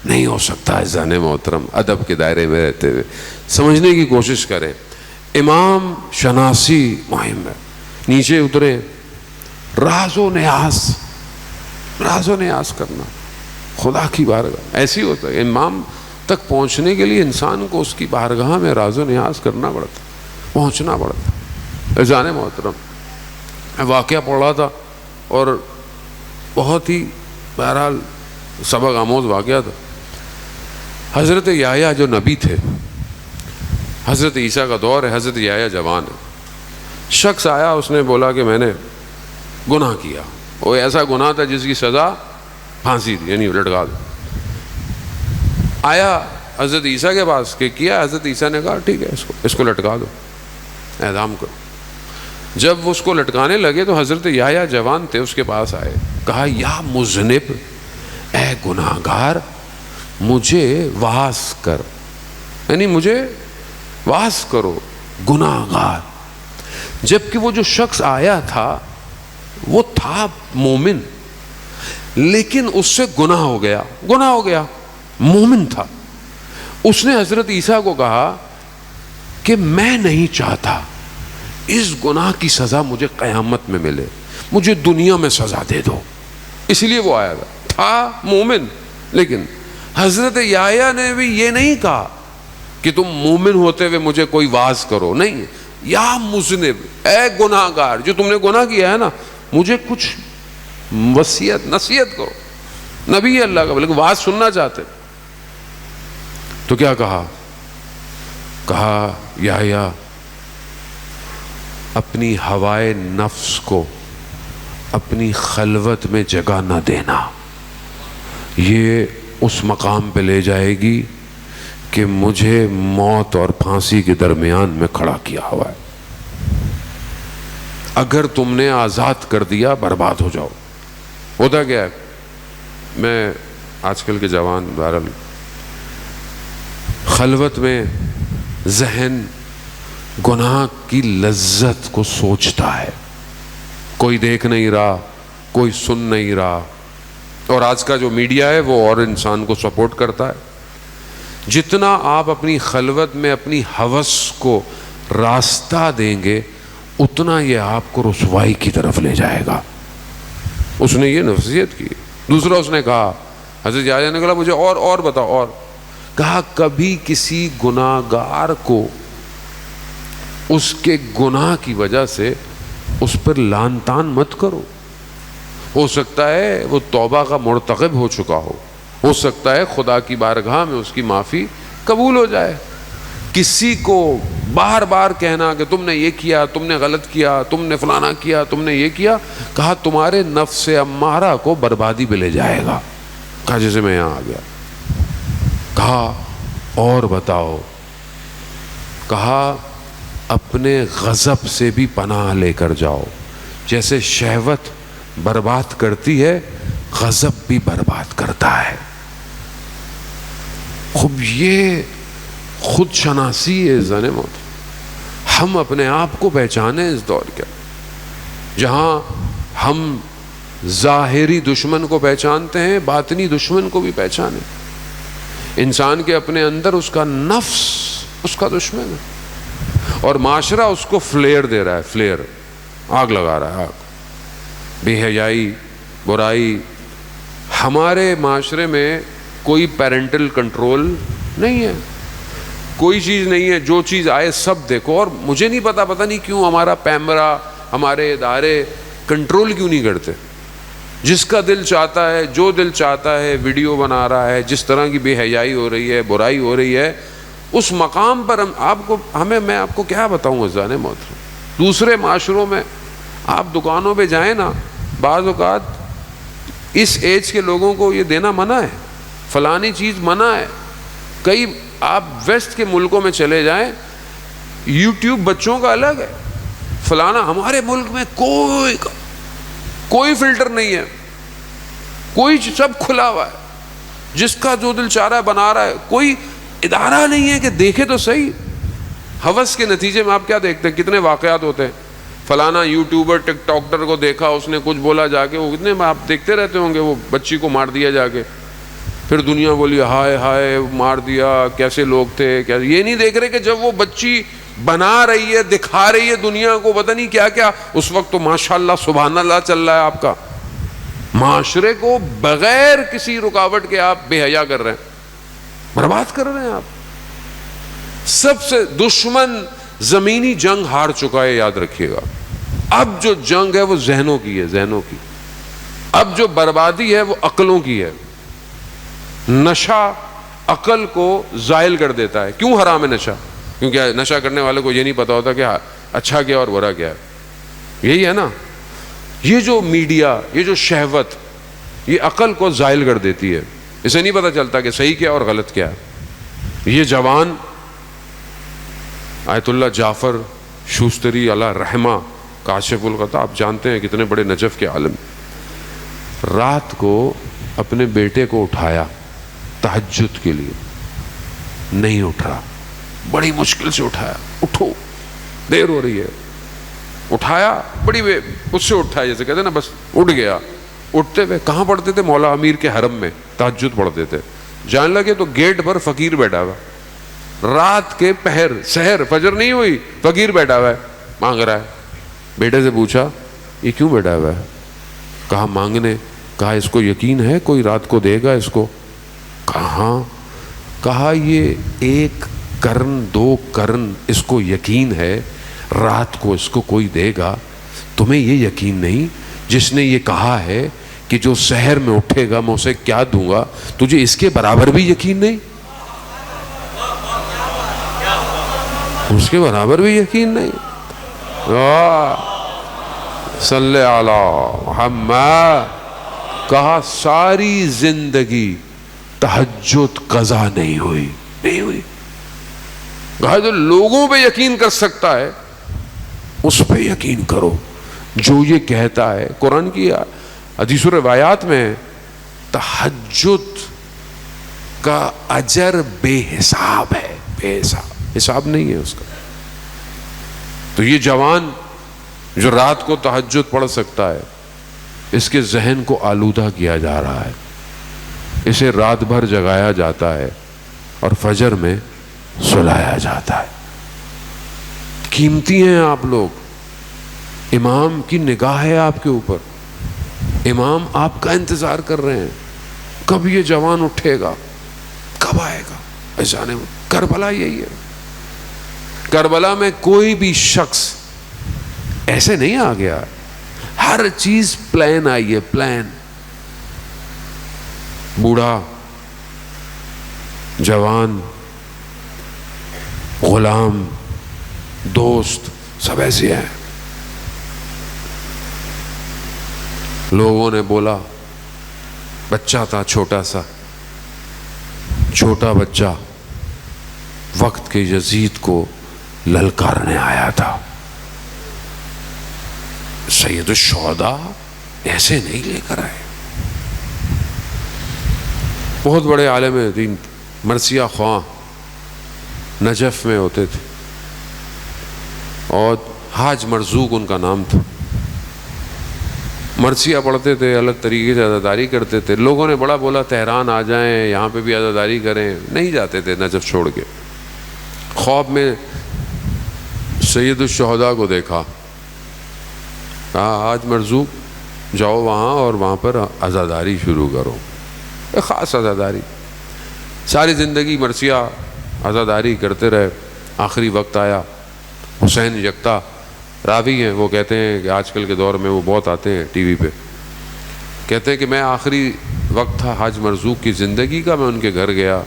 نہیں ہو سکتا ہے۔ عزیزان محترم، ادب کے دائرے میں رہتے ہوئے سمجھنے کی کوشش کریں، امام شناسی مہم ہے۔ نیچے اترے، راز و نیاز کرنا خدا کی بارگاہ، ایسی ہوتا ہے۔ امام تک پہنچنے کے لیے انسان کو اس کی بارگاہ میں راز و نیاز کرنا پڑتا، پہنچنا پڑتا۔ عزیزان محترم، میں واقعہ پڑھ رہا تھا اور بہت ہی بہرحال سبق آموز واقعہ تھا۔ حضرت یحییٰ جو نبی تھے، حضرت عیسیٰ کا دور ہے، حضرت یحییٰ جوان ہے۔ شخص آیا، اس نے بولا کہ میں نے گناہ کیا، وہ ایسا گناہ تھا جس کی سزا پھانسی تھی، یعنی لٹکا دو۔ آیا حضرت عیسیٰ کے پاس کہ کیا، حضرت عیسیٰ نے کہا ٹھیک ہے اس کو لٹکا دو، اعدام کرو۔ جب وہ اس کو لٹکانے لگے تو حضرت یحییٰ جوان تھے، اس کے پاس آئے، کہا یا مذنب، اے گناہگار، مجھے واعظ کر، یعنی مجھے واعظ کرو، گناہگار۔ جبکہ وہ جو شخص آیا تھا وہ تھا مومن، لیکن اس سے گناہ ہو گیا، مومن تھا۔ اس نے حضرت عیسیٰ کو کہا کہ میں نہیں چاہتا اس گناہ کی سزا مجھے قیامت میں ملے، مجھے دنیا میں سزا دے دو۔ اس لیے وہ آیا تھا مومن۔ لیکن حضرت یحییٰ نے بھی یہ نہیں کہا کہ تم مومن ہوتے ہوئے مجھے کوئی واعظ کرو، نہیں، یا مذنب، اے گناہگار، جو تم نے گناہ کیا ہے نا، مجھے کچھ نصیحت کرو۔ نبی اللہ کا بلکہ واعظ سننا چاہتے۔ تو کیا کہا یحییٰ، اپنی ہوائے نفس کو اپنی خلوت میں جگہ نہ دینا، یہ اس مقام پہ لے جائے گی کہ مجھے موت اور پھانسی کے درمیان میں کھڑا کیا ہوا ہے۔ اگر تم نے آزاد کر دیا برباد ہو جاؤ۔ ہوتا کیا ہے، میں آج کل کے جوان بہرحال خلوت میں ذہن گناہ کی لذت کو سوچتا ہے، کوئی دیکھ نہیں رہا، کوئی سن نہیں رہا. اور آج کا جو میڈیا ہے وہ اور انسان کو سپورٹ کرتا ہے. جتنا آپ اپنی خلوت میں اپنی ہوس کو راستہ دیں گے اتنا یہ آپ کو رسوائی کی طرف لے جائے گا. اس نے یہ نصیحت کی. دوسرا اس نے کہا, حضرت یحییٰ نے کہا مجھے اور بتاؤ. اور کہا کبھی کسی گناہ گار کو اس کے گناہ کی وجہ سے اس پر لعن طعن مت کرو. ہو سکتا ہے وہ توبہ کا مرتکب ہو چکا ہو سکتا ہے خدا کی بارگاہ میں اس کی معافی قبول ہو جائے. کسی کو بار بار کہنا کہ تم نے یہ کیا, تم نے غلط کیا, تم نے فلانا کیا, تم نے یہ کیا, کہا تمہارے نفس امارہ کو بربادی پہ لے جائے گا. کہا جیسے میں یہاں آ گیا. کہا اور بتاؤ. کہا اپنے غضب سے بھی پناہ لے کر جاؤ. جیسے شہوت برباد کرتی ہے غضب بھی برباد کرتا ہے. خوب یہ خود شناسی ہے زن موت. ہم اپنے آپ کو پہچانیں اس دور کے جہاں ہم ظاہری دشمن کو پہچانتے ہیں, باطنی دشمن کو بھی پہچانیں. انسان کے اپنے اندر اس کا نفس اس کا دشمن ہے اور معاشرہ اس کو فلیئر دے رہا ہے, فلیئر, آگ لگا رہا ہے, آگ. بے حیائی, برائی. ہمارے معاشرے میں کوئی پیرنٹل کنٹرول نہیں ہے, کوئی چیز نہیں ہے, جو چیز آئے سب دیکھو. اور مجھے نہیں پتہ نہیں کیوں ہمارا پیمرا, ہمارے ادارے کنٹرول کیوں نہیں کرتے. جس کا دل چاہتا ہے, جو دل چاہتا ہے ویڈیو بنا رہا ہے, جس طرح کی بے حیائی ہو رہی ہے, برائی ہو رہی ہے, اس مقام پر میں آپ کو کیا بتاؤں عزیزان محترم. دوسرے معاشروں میں آپ دکانوں پہ جائیں نا, بعض اوقات اس ایج کے لوگوں کو یہ دینا منع ہے, فلانی چیز منع ہے. کئی آپ ویسٹ کے ملکوں میں چلے جائیں, یوٹیوب بچوں کا الگ ہے, فلانا. ہمارے ملک میں کوئی فلٹر نہیں ہے, کوئی سب کھلا ہوا ہے, جس کا جو دل چاہ رہا ہے بنا رہا ہے. کوئی ادارہ نہیں ہے کہ دیکھے تو صحیح. ہوس کے نتیجے میں آپ کیا دیکھتے ہیں, کتنے واقعات ہوتے ہیں. فلانا یوٹیوبر ٹک ٹاکٹر کو دیکھا, اس نے کچھ بولا جا کے, وہ کتنے آپ دیکھتے رہتے ہوں گے, وہ بچی کو مار دیا جا کے. پھر دنیا بولی ہائے ہائے مار دیا, کیسے لوگ تھے. یہ نہیں دیکھ رہے کہ جب وہ بچی بنا رہی ہے, دکھا رہی ہے دنیا کو پتہ نہیں کیا کیا, اس وقت تو ماشاءاللہ سبحان اللہ چل رہا ہے آپ کا. معاشرے کو بغیر کسی رکاوٹ کے آپ بے حیا کر رہے ہیں, برباد کر رہے ہیں آپ. سب سے دشمن زمینی جنگ ہار چکا ہے, یاد رکھیے گا. اب جو جنگ ہے وہ ذہنوں کی ہے, ذہنوں کی. اب جو بربادی ہے وہ عقلوں کی ہے. نشہ عقل کو زائل کر دیتا ہے. کیوں حرام ہے نشہ؟ کیونکہ نشہ کرنے والے کو یہ نہیں پتا ہوتا کہ اچھا کیا اور برا کیا ہے. یہی ہے نا. یہ جو میڈیا, یہ جو شہوت, یہ عقل کو زائل کر دیتی ہے. اسے نہیں پتا چلتا کہ صحیح کیا اور غلط کیا ہے. یہ جوان آیت اللہ جعفر شوستری علیہ رحمہ کاشف الغطا, آپ جانتے ہیں کتنے بڑے نجف کے عالم. رات کو اپنے بیٹے کو اٹھایا تہجد کے لیے, نہیں اٹھ رہا, بڑی مشکل سے اٹھایا, اٹھو دیر ہو رہی ہے. اٹھایا, بڑی اس سے اٹھایا جیسے کہتے ہیں نا, بس اٹھ گیا. اٹھتے ہوئے کہاں پڑھتے تھے, مولا امیر کے حرم میں تہجد پڑھتے تھے. جان لگے تو گیٹ پر فقیر بیٹھا ہوا, رات کے پہر, سحر فجر نہیں ہوئی, فقیر بیٹھا ہوا ہے, مانگ رہا ہے. بیٹے سے پوچھا یہ کیوں بیٹھا ہوا ہے؟ کہا مانگنے. کہا اس کو یقین ہے کوئی رات کو دے گا اس کو؟ کہاں. کہا یہ 1 کرن 2 کرن اس کو یقین ہے رات کو اس کو کوئی دے گا, تمہیں یہ یقین نہیں؟ جس نے یہ کہا ہے کہ جو سحر میں اٹھے گا میں اسے کیا دوں گا, تجھے اس کے برابر بھی یقین نہیں؟ اس کے برابر بھی یقین نہیں. صلی علی محمد. کہا ساری زندگی تہجد قضا نہیں ہوئی, نہیں ہوئی. کہا جو لوگوں پہ یقین کر سکتا ہے اس پہ یقین کرو. جو یہ کہتا ہے قرآن کی حدیث و روایات میں, تہجد کا اجر بے حساب ہے, بے حساب, حساب نہیں ہے اس کا. تو یہ جوان جو رات کو تہجد پڑھ سکتا ہے, اس کے ذہن کو آلودہ کیا جا رہا ہے، اسے رات بھر جگایا جاتا ہے اور فجر میں سلایا جاتا ہے۔ قیمتی ہیں آپ لوگ، امام کی نگاہ ہے آپ کے اوپر، امام آپ کا انتظار کر رہے ہیں، کب یہ جوان اٹھے گا، کب آئے گا۔ ایسا نہیں، کربلا یہی ہے۔ کربلا میں کوئی بھی شخص ایسے نہیں آ گیا، ہر چیز پلان آئی ہے، پلان۔ بوڑھا، جوان، غلام، دوست، سب ایسے ہیں۔ لوگوں نے بولا، بچہ تھا چھوٹا سا، چھوٹا بچہ وقت کے یزید کو للکارنے آیا تھا۔ سید الشہداء ایسے نہیں لے کر آئے۔ بہت بڑے عالم دین مرثیہ خواں نجف میں ہوتے تھے، اور حاج مرزوق ان کا نام تھا۔ مرثیہ پڑھتے تھے، الگ طریقے سے عزاداری کرتے تھے۔ لوگوں نے بڑا بولا تہران آ جائیں، یہاں پہ بھی عزاداری کریں، نہیں جاتے تھے نجف چھوڑ کے۔ خواب میں سید الشہداء کو دیکھا، کہا حاج مرزوق جاؤ وہاں اور وہاں پر عزاداری شروع کرو، ایک خاص عزاداری۔ ساری زندگی مرثیہ عزاداری کرتے رہے۔ آخری وقت آیا، حسین یکتا راوی ہیں، وہ کہتے ہیں کہ آج کل کے دور میں وہ بہت آتے ہیں ٹی وی پہ، کہتے ہیں کہ میں آخری وقت تھا حاج مرزوق کی زندگی کا، میں ان کے گھر گیا،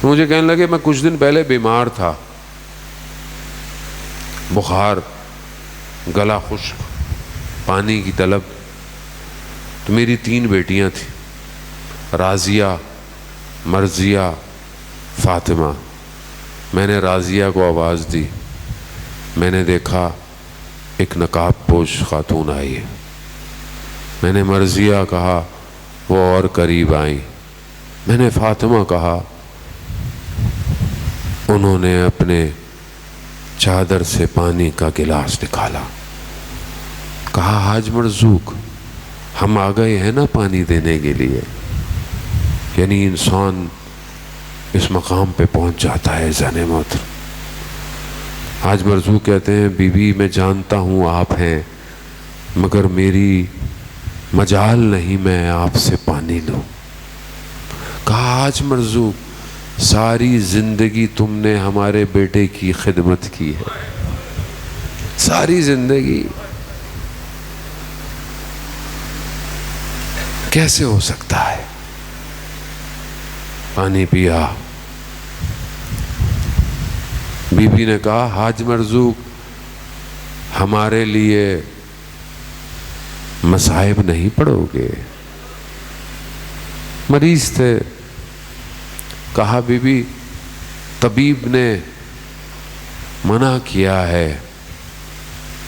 مجھے کہنے لگے میں کچھ دن پہلے بیمار تھا، بخار، گلا خشک، پانی کی طلب۔ تو میری 3 بیٹیاں تھیں، راضیہ، مرضیہ، فاطمہ۔ میں نے راضیہ کو آواز دی، میں نے دیکھا ایک نقاب پوش خاتون آئی ہے۔ میں نے مرضیہ کہا، وہ اور قریب آئیں۔ میں نے فاطمہ کہا، انہوں نے اپنے چادر سے پانی کا گلاس نکالا، کہا حاج مرزوق ہم آ گئے ہیں نا پانی دینے کے لیے۔ یعنی انسان اس مقام پہ پہنچ جاتا ہے زن محترم۔ حاج مرزوق کہتے ہیں، بی بی میں جانتا ہوں آپ ہیں، مگر میری مجال نہیں میں آپ سے پانی لوں۔ کہا حاج مرزوق ساری زندگی تم نے ہمارے بیٹے کی خدمت کی ہے، ساری زندگی، کیسے ہو سکتا ہے؟ پانی پیا۔ بی بی نے کہا حاج مرزوق ہمارے لیے مصائب نہیں پڑھو گے؟ مریض تھے۔ کہا بی بی طبیب نے منع کیا ہے،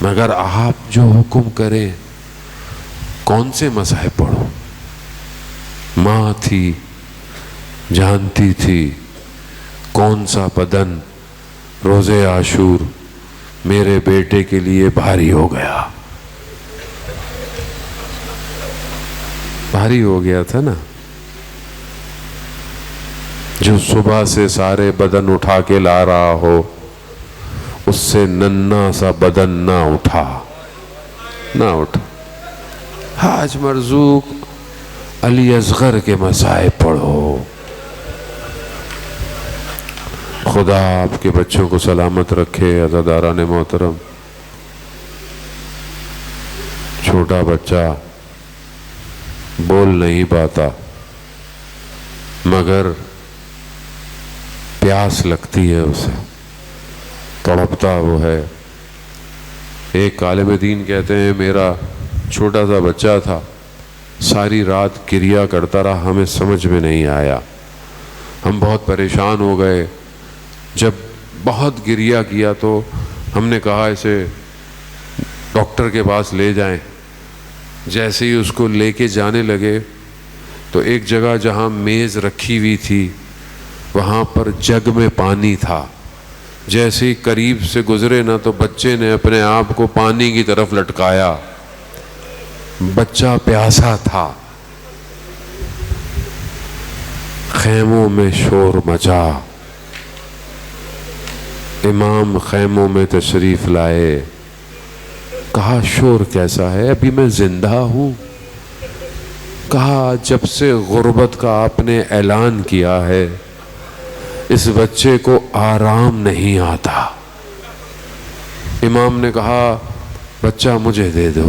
مگر آپ جو حکم کریں، کون سے مصائب پڑھو؟ ماں تھی، جانتی تھی کون سا بدن روز عاشور میرے بیٹے کے لیے بھاری ہو گیا، بھاری ہو گیا تھا نا، جو صبح سے سارے بدن اٹھا کے لا رہا ہو، اس سے ننھا سا بدن نہ اٹھا، نہ اٹھا۔ حاج مرزوق علی اصغر کے مصائب پڑھو۔ خدا آپ کے بچوں کو سلامت رکھے۔ عزاداران محترم، چھوٹا بچہ بول نہیں پاتا، مگر پیاس لگتی ہے اسے، تڑپتا وہ ہے۔ ایک عالم دین کہتے ہیں میرا چھوٹا سا بچہ تھا، ساری رات کریا کرتا رہا، ہمیں سمجھ میں نہیں آیا، ہم بہت پریشان ہو گئے۔ جب بہت گریا کیا تو ہم نے کہا اسے ڈاکٹر کے پاس لے جائیں۔ جیسے ہی اس کو لے کے جانے لگے تو ایک جگہ جہاں میز رکھی ہوئی تھی وہاں پر جگ میں پانی تھا۔ جیسے ہی قریب سے گزرے نا تو بچے نے اپنے آپ کو پانی کی طرف لٹکایا، بچہ پیاسا تھا، خیموں میں شور مچا، امام خیموں میں تشریف لائے، کہا شور کیسا ہے؟ ابھی میں زندہ ہوں۔ کہا جب سے غربت کا آپ نے اعلان کیا ہے اس بچے کو آرام نہیں آتا۔ امام نے کہا بچہ مجھے دے دو۔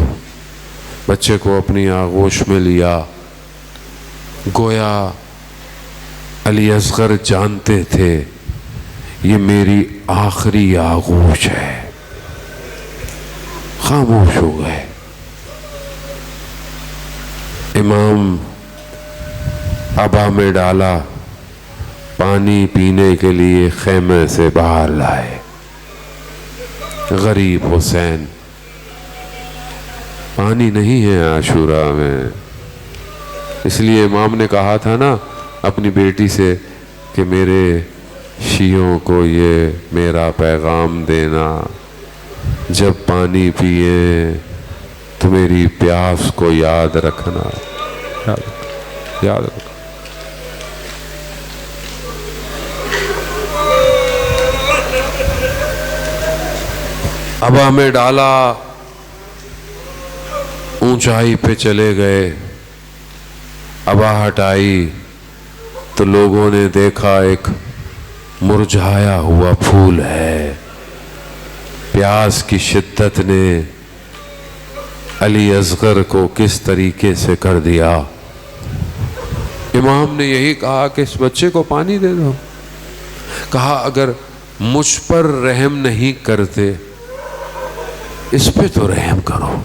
بچے کو اپنی آغوش میں لیا، گویا علی اصغر جانتے تھے یہ میری آخری آغوش ہے۔ خاموش ہو گئے۔ امام ابا میں ڈالا، پانی پینے کے لیے خیمے سے باہر لائے۔ غریب حسین، پانی نہیں ہے عاشوراء میں، اس لیے امام نے کہا تھا نا اپنی بیٹی سے کہ میرے شیعوں کو یہ میرا پیغام دینا، جب پانی پیئے تو میری پیاس کو یاد رکھنا، یاد رکھنا۔ ابا میں ڈالا، اونچائی پہ چلے گئے۔ ابا ہٹائی تو لوگوں نے دیکھا ایک مرجھایا ہوا پھول ہے۔ پیاس کی شدت نے علی اصغر کو کس طریقے سے کر دیا۔ امام نے یہی کہا کہ اس بچے کو پانی دے دو۔ کہا اگر مجھ پر رحم نہیں کرتے اس پہ تو رحم کرو۔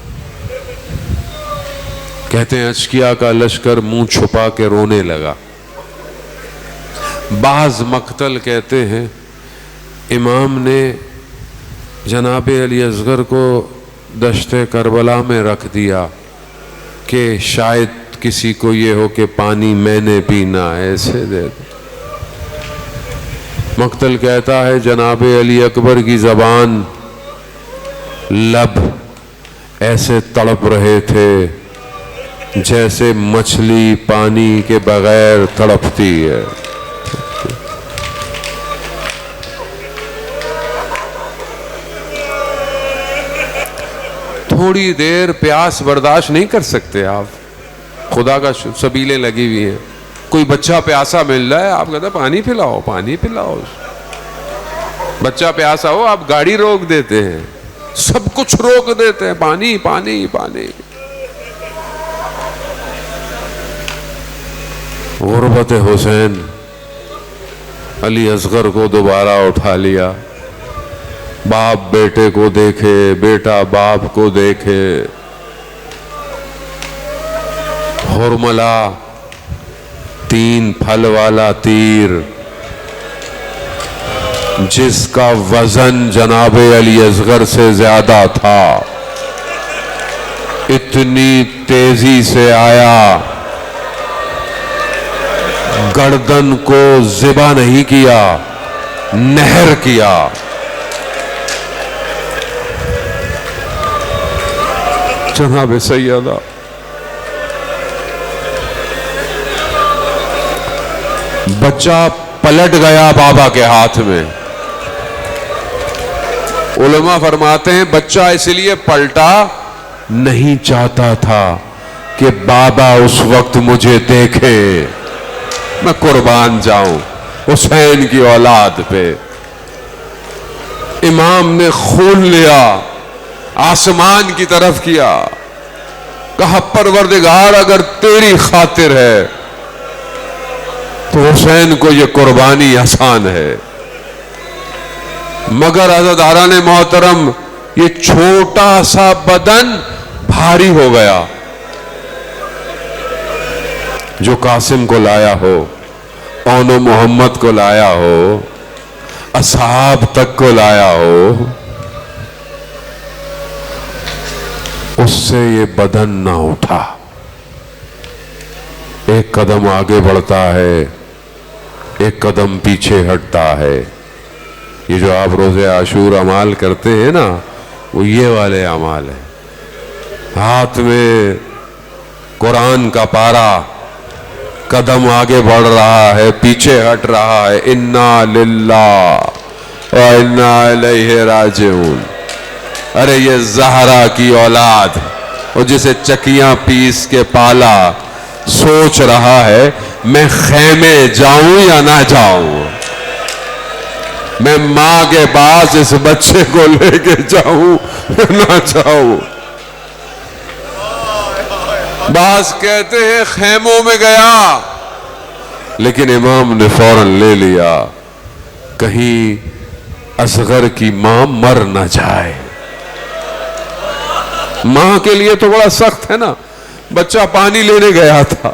کہتے ہیں اشکیا کا لشکر منہ چھپا کے رونے لگا۔ بعض مقتل کہتے ہیں امام نے جناب علی اصغر کو دشت کربلا میں رکھ دیا کہ شاید کسی کو یہ ہو کہ پانی میں نے پینا ہے، ایسے دے دو۔ مقتل کہتا ہے جناب علی اکبر کی زبان، لب ایسے تڑپ رہے تھے جیسے مچھلی پانی کے بغیر تڑپتی ہے۔ تھوڑی دیر پیاس برداشت نہیں کر سکتے آپ، خدا کا سبیلیں لگی ہوئی ہیں۔ کوئی بچہ پیاسا مل رہا ہے، آپ کہتے ہیں پانی پلاؤ، پانی پلاؤ۔ بچہ پیاسا ہو آپ گاڑی روک دیتے ہیں، سب کچھ روک دیتے ہیں، پانی پانی پانی۔ غربت حسین، علی اصغر کو دوبارہ اٹھا لیا۔ باپ بیٹے کو دیکھے، بیٹا باپ کو دیکھے۔ ہرملا 3 پھل والا تیر جس کا وزن جناب علی اصغر سے زیادہ تھا، اتنی تیزی سے آیا، گردن کو ذبح نہیں کیا، نہر کیا۔ جناب سیدہ بچہ پلٹ گیا بابا کے ہاتھ میں۔ علماء فرماتے ہیں بچہ اس لیے پلٹا، نہیں چاہتا تھا کہ بابا اس وقت مجھے دیکھے، میں قربان جاؤں حسین کی اولاد پہ۔ امام نے خون لیا، آسمان کی طرف کیا، کہا پروردگار اگر تیری خاطر ہے تو حسین کو یہ قربانی آسان ہے، مگر عزاداران محترم یہ چھوٹا سا بدن بھاری ہو گیا۔ جو قاسم کو لایا ہو، اون و محمد کو لایا ہو، اصحاب تک کو لایا ہو، اس سے یہ بدن نہ اٹھا۔ ایک قدم آگے بڑھتا ہے، ایک قدم پیچھے ہٹتا ہے۔ یہ جو آپ روزے عاشور اعمال کرتے ہیں نا، وہ یہ والے اعمال ہیں۔ ہاتھ میں قرآن کا پارا قدم آگے بڑھ رہا ہے، پیچھے ہٹ رہا ہے. انا للہ و انا الیہ راجعون. ارے یہ زہرا کی اولاد، اور جسے چکیاں پیس کے پالا، سوچ رہا ہے میں خیمے جاؤں یا نہ جاؤں، میں ماں کے پاس اس بچے کو لے کے جاؤں یا نہ جاؤں. بعض کہتے ہیں خیموں میں گیا، لیکن امام نے فوراً لے لیا کہیں اصغر کی ماں مر نہ جائے. ماں کے لیے تو بڑا سخت ہے نا، بچہ پانی لینے گیا تھا.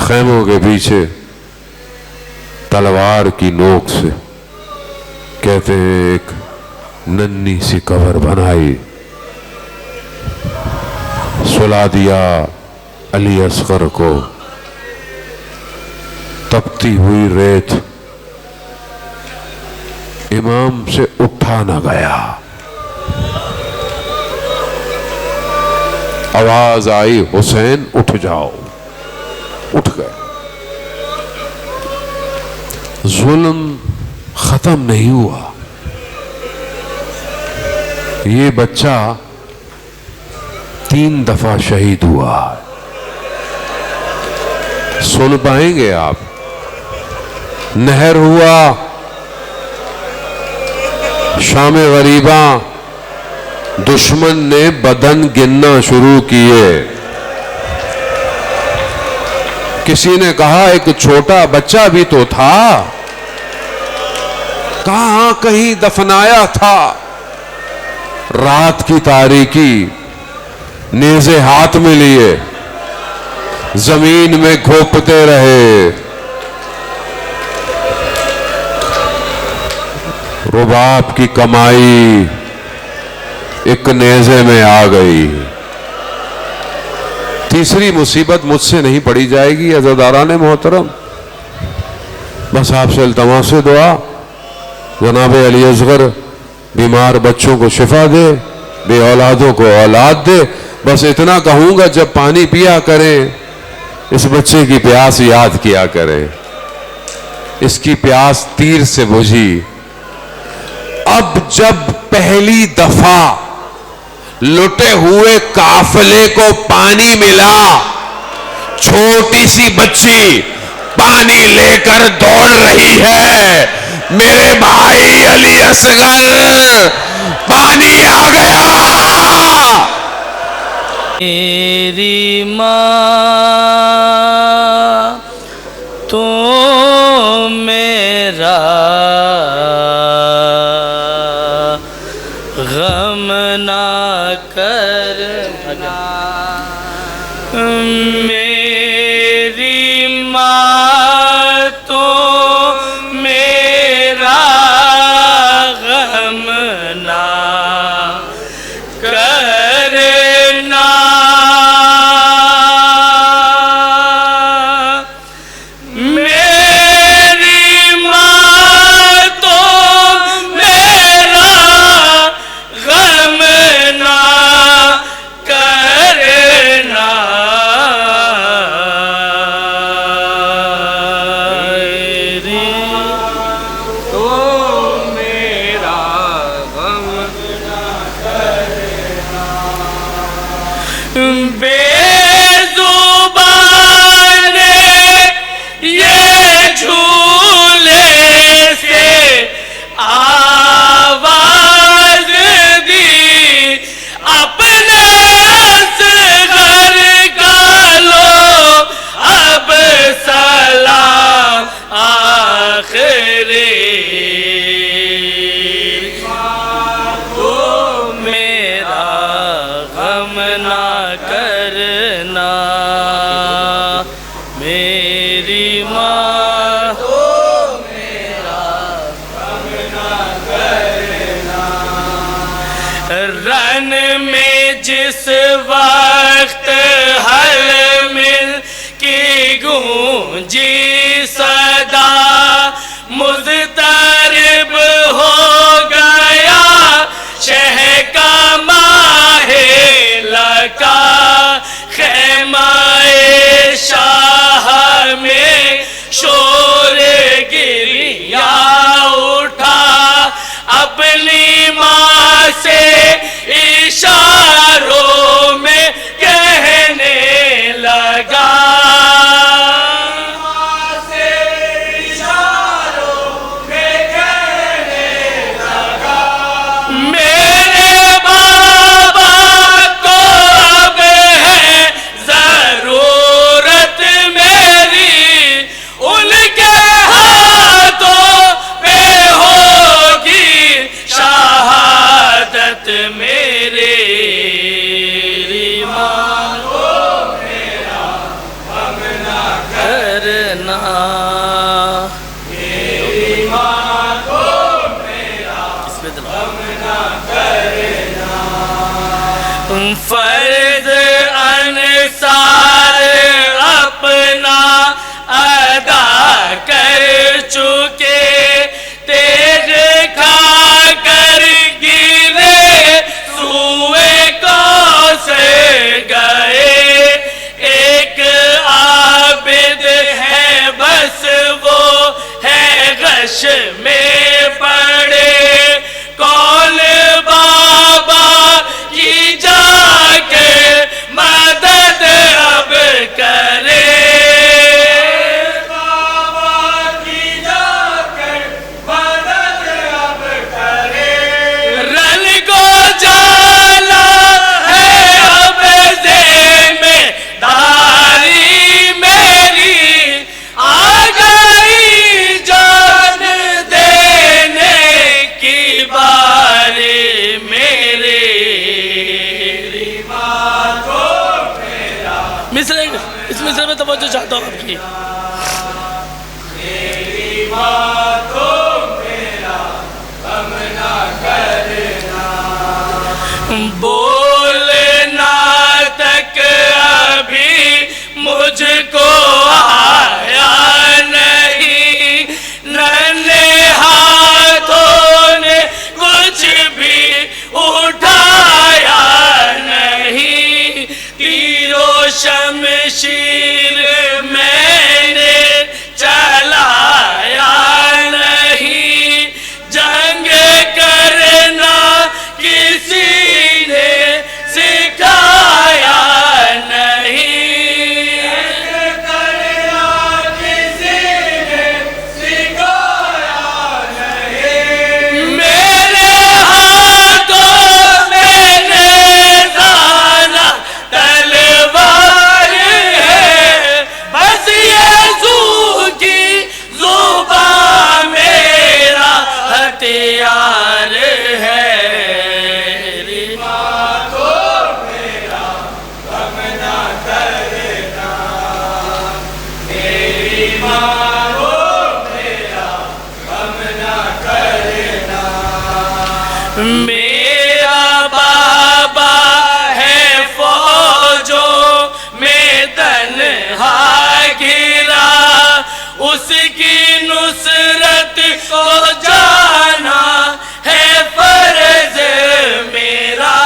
خیموں کے پیچھے تلوار کی نوک سے کہتے ہیں ایک ننھی سی قبر بنائی، سلا دیا علی اصغر کو. تپتی ہوئی ریت امام سے اٹھا نہ گیا. آواز آئی حسین اٹھ جاؤ، اٹھ گئے. ظلم ختم نہیں ہوا. یہ بچہ 3 دفعہ شہید ہوا. سن پائیں گے آپ؟ نہر ہوا، شام غریباں دشمن نے بدن گننا شروع کیے. کسی نے کہا ایک چھوٹا بچہ بھی تو تھا، کہاں کہیں دفنایا تھا. رات کی تاریکی، نیزے ہاتھ میں لیے زمین میں گھوپتے رہے. رباب کی کمائی ایک نیزے میں آ گئی. تیسری مصیبت مجھ سے نہیں پڑی جائے گی عزاداران محترم. بس آپ سے التماس دعا، جناب علی اصغر بیمار بچوں کو شفا دے، بے اولادوں کو اولاد دے. بس اتنا کہوں گا، جب پانی پیا کریں اس بچے کی پیاس یاد کیا کریں. اس کی پیاس تیر سے بجھی. اب جب پہلی دفعہ لٹے ہوئے قافلے کو پانی ملا، چھوٹی سی بچی پانی لے کر دوڑ رہی ہے. میرے بھائی علی اصغر، پانی آ گیا. میری ماں تو میرا غم نہ کرنا. میری ماں تو میرا غم نہ کرنا. میری ماں تو میرا غم نہ کرنا. بے زبان یہ جھولے سے آواز دی، اپنے اصغر کا لو اب سلام آخری. تو میرا غم نہ کرنا. میری ماں تو میرا غم نہ کرنا. رن میں جس وقت حل مل کی گونجی صدا، مضطرب ہو گیا شہ کا ماہ لکا. فرض انصار اپنا ادا کر چکے، تیغ کھا کر گرے سوئے کوثر گئے، ایک عابد ہے بس وہ ہے غش میں پڑے، کون بابا کی جا کے مدد اب کرے، بابا کی جا کے مدد اب کرے، رن کو جانا ہے اب ذمہ داری میری، آ گئی جان دینے کی باری میری، مصرے اس مصرے میں توجہ چاہتا ہوں آپ کی، میری ماں کو میرا غم نہ کرنا، بولنا تک ابھی مجھ کو آیا نہیں، ننھے ہاتھوں نے کچھ بھی اٹھایا نہیں، تیر و شمشیر میں نے چلایا نہیں، جنگ کرنا کسی نے سکھایا نہیں، جنگ کرنا کسی نے سکھایا نہیں، میرے ہاتھوں میں نیزانہ تلوار ہے، بس یسوع کی زبان میرا ہتھیار ہے، میری ماں کو میرا غم نہ کرنا، میری ماں کو میرا غم نہ کرنا، میرا بابا ہے فوجوں میں تنہا گھرا، اس کی نصرت کو جانا ہے فرض میرا،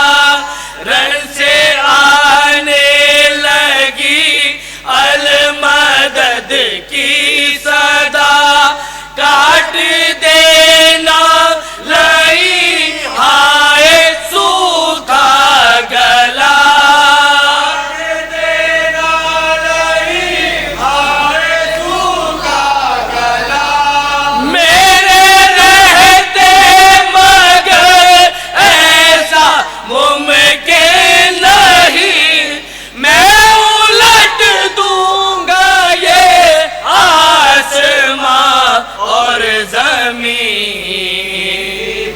رن سے آنے لگی المدد کی صدا، کاٹ دینا لئی ہائے سوکھا گلا، کاٹ دینا لئی ہائے سوکھا گلا، میرے رہتے مگر ایسا ممکن نہیں، میں الٹ دوں گا یہ آسماں اور زمین،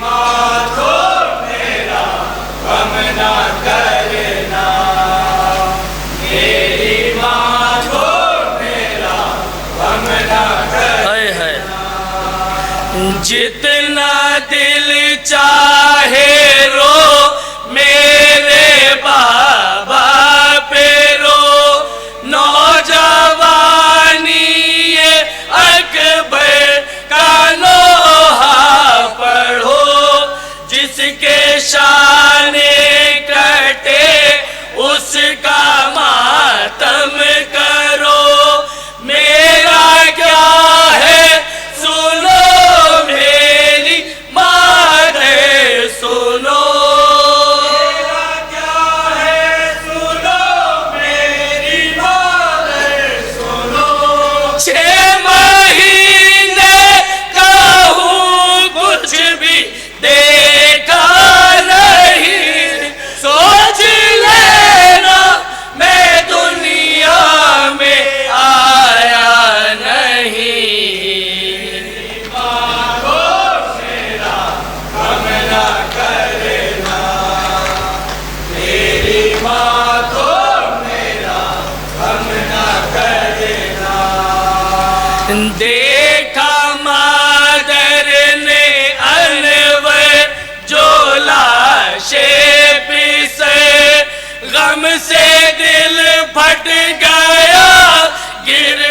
ماں کو میرا غم نہ کرنا، میری ماں کو میرا غم نہ کرنا، جتنا دل چاہے رو میرے بابا پہ رو، نوجوانی یہ اکبر کا نوحہ پڑھو، جس کے شان کٹے اس کا ماتم کرو، میرا کیا ہے سنو میری غم سے دل پھٹ گیا گر